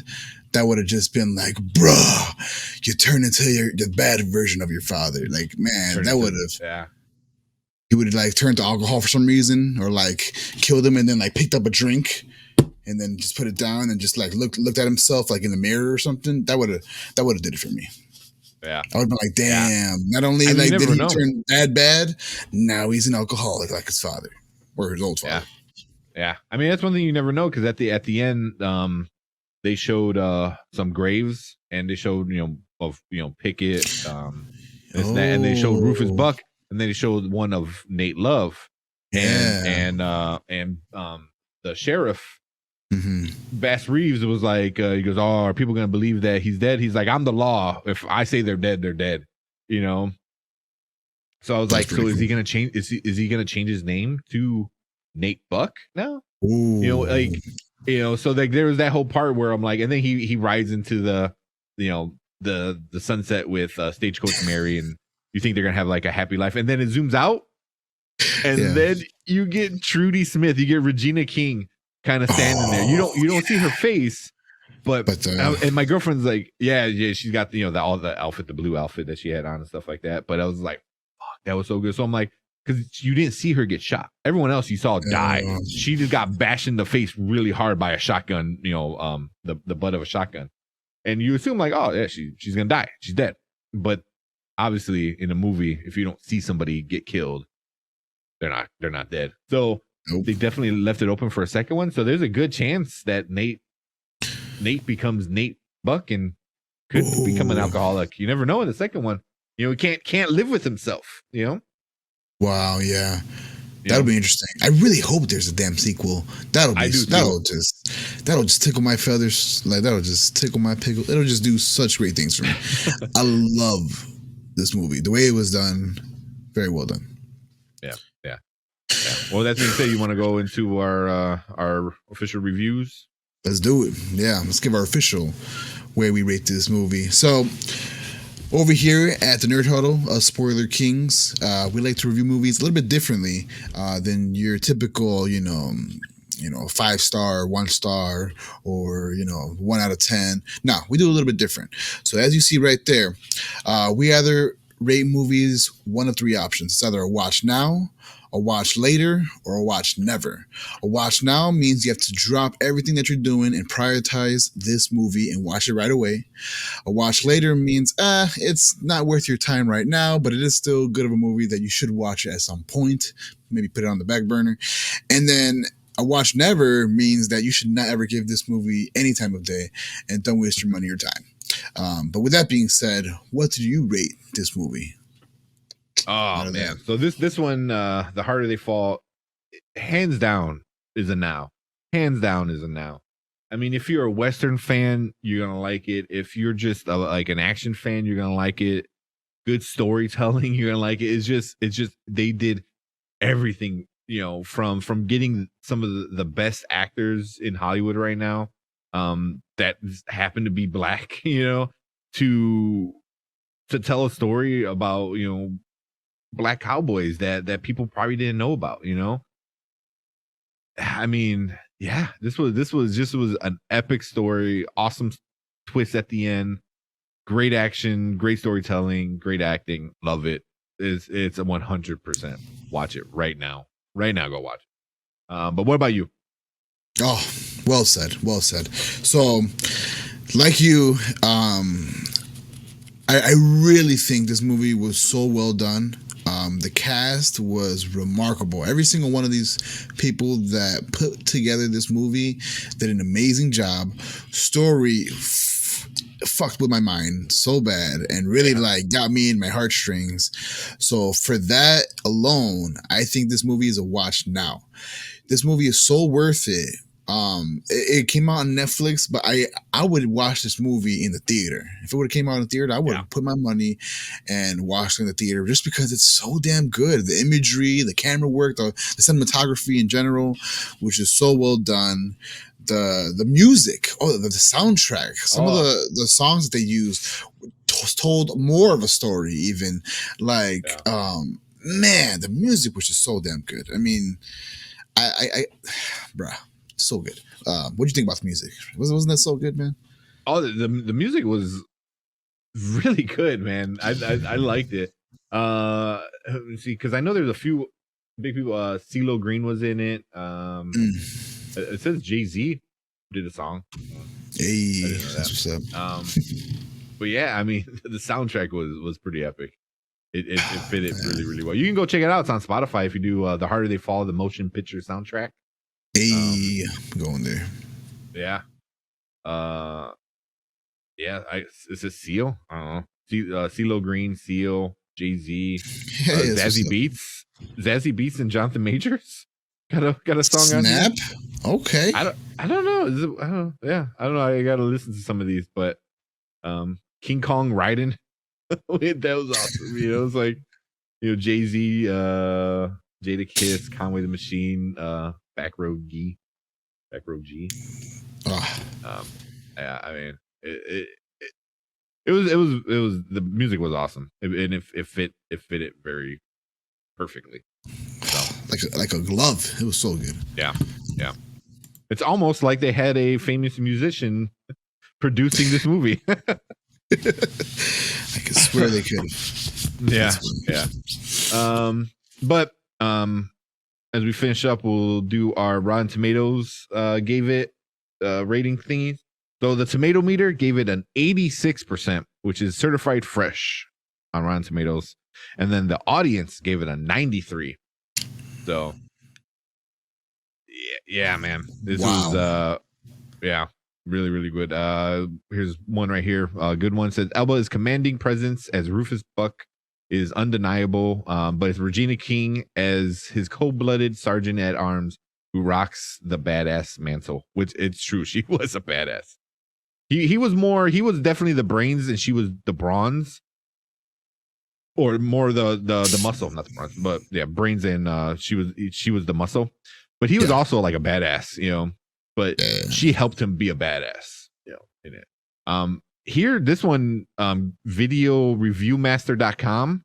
that would have just been like, bruh, you turn into the bad version of your father. Like, man, that would have. Yeah. He would have like turned to alcohol for some reason, or like killed him and then like picked up a drink and then just put it down and just like looked at himself like in the mirror or something. That would have did it for me. Yeah. I would have been like, damn, not only like did he turn bad, now he's an alcoholic like his father or his old father. Yeah. I mean, that's one thing you never know, because at the end, they showed some graves, and they showed, Pickett, and they showed Rufus Buck, and then they showed one of Nate Love, and the sheriff. Mm-hmm. Bass Reeves was like, he goes, "Oh, are people gonna believe that he's dead?" He's like, "I'm the law. If I say they're dead, they're dead." So I was like, "So is he gonna change? Is he gonna change his name to Nate Buck now?" Ooh. So like there was that whole part where I'm like, and then he rides into the sunset with Stagecoach Mary, and you think they're gonna have like a happy life, and then it zooms out, and then you get Trudy Smith, you get Regina King kind of standing there. You don't see her face, but and my girlfriend's like, yeah, she's got the outfit, the blue outfit that she had on and stuff like that. But I was like, fuck, that was so good. So I'm like, because you didn't see her get shot. Everyone else you saw die. She just got bashed in the face really hard by a shotgun. The butt of a shotgun, and you assume like, oh yeah, she's gonna die. She's dead. But obviously, in a movie, if you don't see somebody get killed, they're not dead. So. Nope. They definitely left it open for a second one, so there's a good chance that Nate becomes Nate Buck and could become an alcoholic. You never know in the second one. He can't live with himself. Wow, yeah, that'll be interesting. I really hope there's a damn sequel. That'll just tickle my feathers. Like that'll just tickle my pickle. It'll just do such great things for me. I love this movie. The way it was done, very well done. Yeah. Well, that being said, you want to go into our official reviews? Let's do it. Yeah, let's give our official way we rate this movie. So, over here at the Nerd Huddle, Spoiler Kings, we like to review movies a little bit differently than your typical, 5-star, 1-star, or 1 out of 10. No, we do a little bit different. So, as you see right there, we either rate movies one of 3 options. It's either a watch now, a watch later, or a watch never. A watch now means you have to drop everything that you're doing and prioritize this movie and watch it right away. A watch later means, it's not worth your time right now, but it is still good of a movie that you should watch at some point. Maybe put it on the back burner. And then a watch never means that you should not ever give this movie any time of day and don't waste your money or time. But with that being said, what do you rate this movie? Oh man, so this one, The Harder They Fall, hands down is a now. Hands down is a now. I mean, if you're a Western fan, you're gonna like it. If you're just like an action fan, you're gonna like it. Good storytelling, you're gonna like it. It's just they did everything, from getting some of the best actors in Hollywood right now, that happen to be black, to tell a story about Black Cowboys that people probably didn't know about. I mean, yeah, this was an epic story, awesome twist at the end, great action, great storytelling, great acting, love it. It's a 100%. Watch it right now, go watch it. But what about you? Oh, well said. So, like you, I really think this movie was so well done. The cast was remarkable. Every single one of these people that put together this movie did an amazing job. Story fucked with my mind so bad and really got me in my heartstrings. So for that alone, I think this movie is a watch now. This movie is so worth it. It came out on Netflix, but I would watch this movie in the theater. If it would have came out in the theater, I would have put my money and watched it in the theater just because it's so damn good. The imagery, the camera work, the cinematography in general, which is so well done. The music, the soundtrack, some of the songs that they use, told more of a story. Even like, Yeah. man, the music was just so damn good. I mean, I bruh, so good. What do you think about the music? Wasn't that so good, man? Oh, the music was really good, man. I liked it. Let me see, because I know there's a few big people. CeeLo Green was in it. Mm. It says Jay-Z did a song. Hey, I didn't know that's what's up. but yeah, I mean, the soundtrack was pretty epic. It fit it really, really well. You can go check it out. It's on Spotify if you do The Harder They Fall, the motion picture soundtrack. Hey, going there. Yeah. Yeah, is it Seal? I don't know. CeeLo Green, Seal, Jay-Z, Hey, Zazie Beats, and Jonathan Majors got a song Snap? on here. Okay. I don't know. I don't know. Yeah, I don't know. I got to listen to some of these, but King Kong Raiden, that was awesome. You know, it's like, you know, Jay-Z, Jada Kiss, Conway the Machine, Back Row G. Yeah, I mean, it was the music was awesome, and it fit it very perfectly. So like a glove. It was so good. yeah. It's almost like they had a famous musician producing this movie. I could swear they could. Yeah. But as we finish up, we'll do our Rotten Tomatoes gave it rating thingy. So the tomato meter gave it an 86%, which is certified fresh on Rotten Tomatoes. And then the audience gave it a 93. So yeah, man. This was really, really good. Here's one right here. Good one says Elba is commanding presence as Rufus Buck is undeniable, but it's Regina King as his cold-blooded sergeant at arms who rocks the badass mantle, which it's true. She was a badass. He was definitely the brains and she was the bronze, or more the muscle, not the bronze, but yeah, brains, and she was the muscle, but he was also like a badass, you know, but she helped him be a badass, you know, in it. Here, this one, videoreviewmaster.com,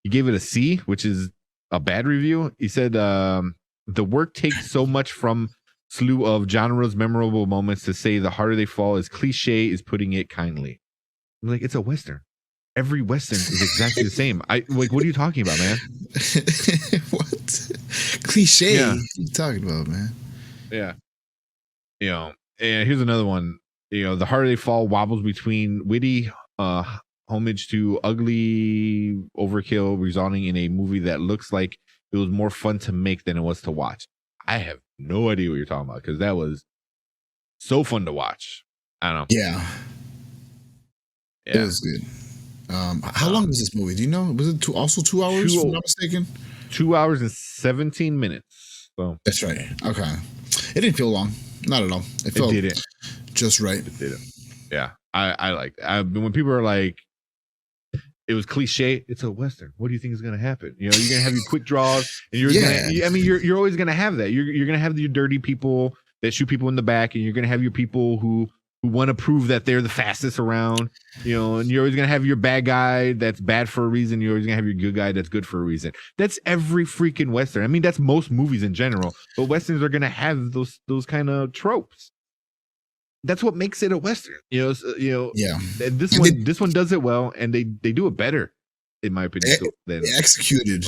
he gave it a C, which is a bad review. He said, the work takes so much from slew of genre's memorable moments to say The Harder They Fall is cliche is putting it kindly. I'm like, it's a Western. Every Western is exactly the same. What are you talking about, man? What? Cliche? Yeah. What are you talking about, man? Yeah. You know, and here's another one. You know, The Harder They Fall wobbles between witty homage to ugly overkill, resulting in a movie that looks like it was more fun to make than it was to watch. I have no idea what you're talking about, because that was so fun to watch. I don't know. Yeah. It was good. How long was this movie? Do you know? Was it also 2 hours, if I'm not mistaken? 2 hours and 17 minutes. So that's right. Okay. It didn't feel long. Not at all. It felt just right. It did it. Yeah. I like that. When people are like, it was cliche, it's a Western. What do you think is going to happen? You know, you're going to have your quick draws, and you're always going to have that. You're going to have your dirty people that shoot people in the back, and you're going to have your people who want to prove that they're the fastest around, you know, and you're always going to have your bad guy that's bad for a reason. You're always going to have your good guy that's good for a reason. That's every freaking Western. I mean, that's most movies in general, but Westerns are going to have those kind of tropes. That's what makes it a Western, you know. Yeah. This one does it well, and they do it better, in my opinion. They executed,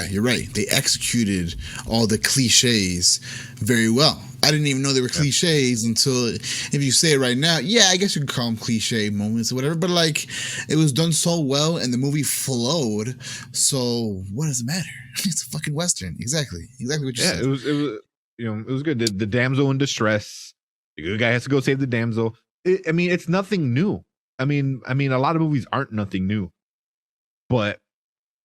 you're right. They executed all the cliches very well. I didn't even know they were cliches until, if you say it right now, I guess you could call them cliche moments or whatever. But like, it was done so well, and the movie flowed. So what does it matter? It's a fucking Western. Exactly what you said. It was you know, it was good. The damsel in distress. The good guy has to go save the damsel. I mean, it's nothing new. I mean, a lot of movies aren't nothing new, but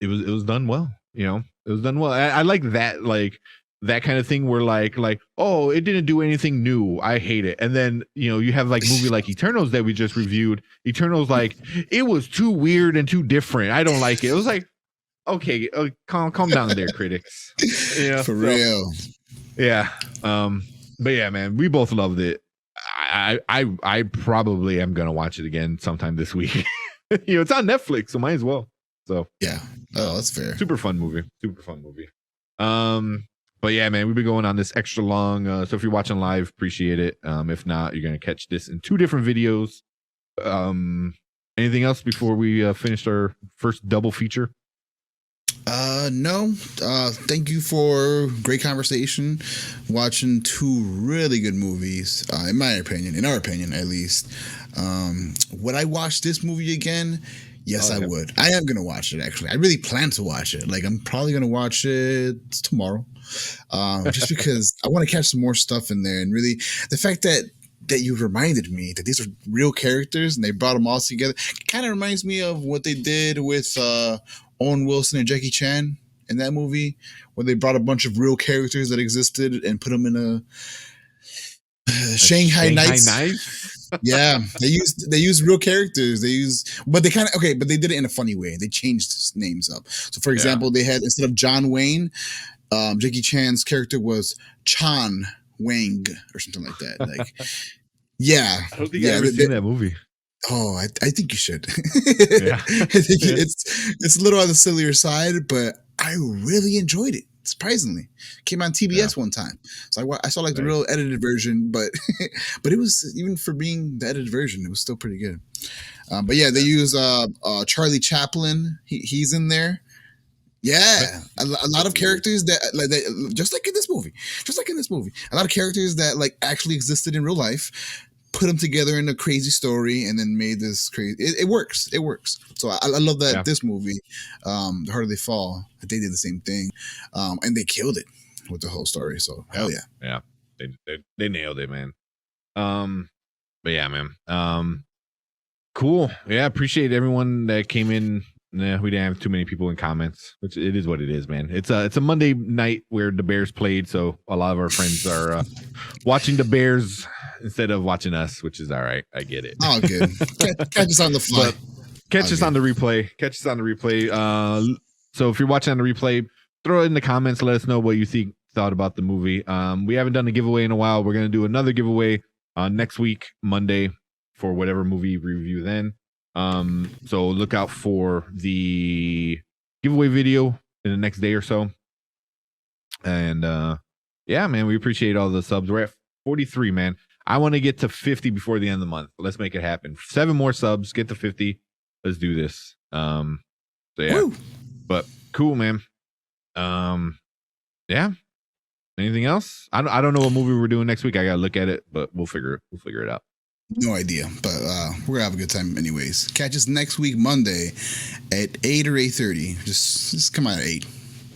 it was done well. You know, it was done well. I like that, like that kind of thing where like, oh, it didn't do anything new. I hate it. And then, you know, you have like movie like Eternals that we just reviewed. Eternals, like, it was too weird and too different. I don't like it. It was like, okay, calm down there, critics. You know, for real. Yeah. But yeah, man, we both loved it. I probably am gonna watch it again sometime this week. It's on Netflix, so might as well. So yeah. Oh, that's fair. Super fun movie. But yeah, man, we've been going on this extra long. So if you're watching live, appreciate it. If not, you're gonna catch this in 2 different videos. Anything else before we finished our first double feature? No. Thank you for great conversation. Watching 2 really good movies, in our opinion, at least. Would I watch this movie again? Yes, I would. I am gonna watch it. Actually, I really plan to watch it. Like, I'm probably gonna watch it tomorrow, just because I want to catch some more stuff in there. And really, the fact that you reminded me that these are real characters and they brought them all together kind of reminds me of what they did with Owen Wilson and Jackie Chan in that movie, where they brought a bunch of real characters that existed and put them in a Shanghai Nights. Yeah, they used real characters. But they did it in a funny way. They changed names up. So, for example, they had, instead of John Wayne, Jackie Chan's character was Chan Wang or something like that. Like, yeah, I don't think I've ever seen that movie. Oh, I think you should. Yeah. I think it's a little on the sillier side, but I really enjoyed it. Surprisingly, came on TBS one time, so I saw like the real edited version, but but it was, even for being the edited version, it was still pretty good. But yeah, they use Charlie Chaplin. He's in there. Yeah, a lot of characters that just like in this movie, a lot of characters that like actually existed in real life, put them together in a crazy story, and then made this crazy. It works. So I love that this movie, The Harder They Fall, they did the same thing, and they killed it with the whole story. So hell yeah, yeah, they nailed it, man. But yeah, man. Cool. Yeah, appreciate everyone that came in. Nah, we didn't have too many people in comments, which it is what it is, man. It's a Monday night where the Bears played, so a lot of our friends are watching the Bears instead of watching us, which is all right. I get it. Oh, good. Catch us on the fly. Catch us on the replay. So if you're watching on the replay, throw it in the comments. Let us know what you thought about the movie. We haven't done a giveaway in a while. We're gonna do another giveaway next week, Monday, for whatever movie review then. So look out for the giveaway video in the next day or so. And yeah, man, we appreciate all the subs. We're at 43, man. I want to get to 50 before the end of the month. Let's make it happen. 7 more subs, get to 50. Let's do this. So yeah. Woo! But cool, man. Yeah. Anything else? I don't know what movie we're doing next week. I gotta look at it, but we'll figure it out. No idea, but we're gonna have a good time anyways. Catch us next week, Monday, at 8 or 8:30. Just come on at 8.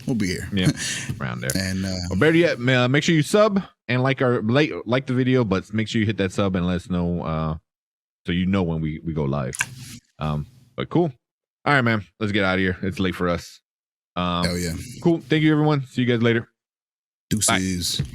We'll be here. Yeah, around there. And or better yet, make sure you sub and like the video, but make sure you hit that sub and let us know so you know when we go live. But cool. All right, man. Let's get out of here. It's late for us. Hell yeah. Cool. Thank you, everyone. See you guys later. Deuces. Bye.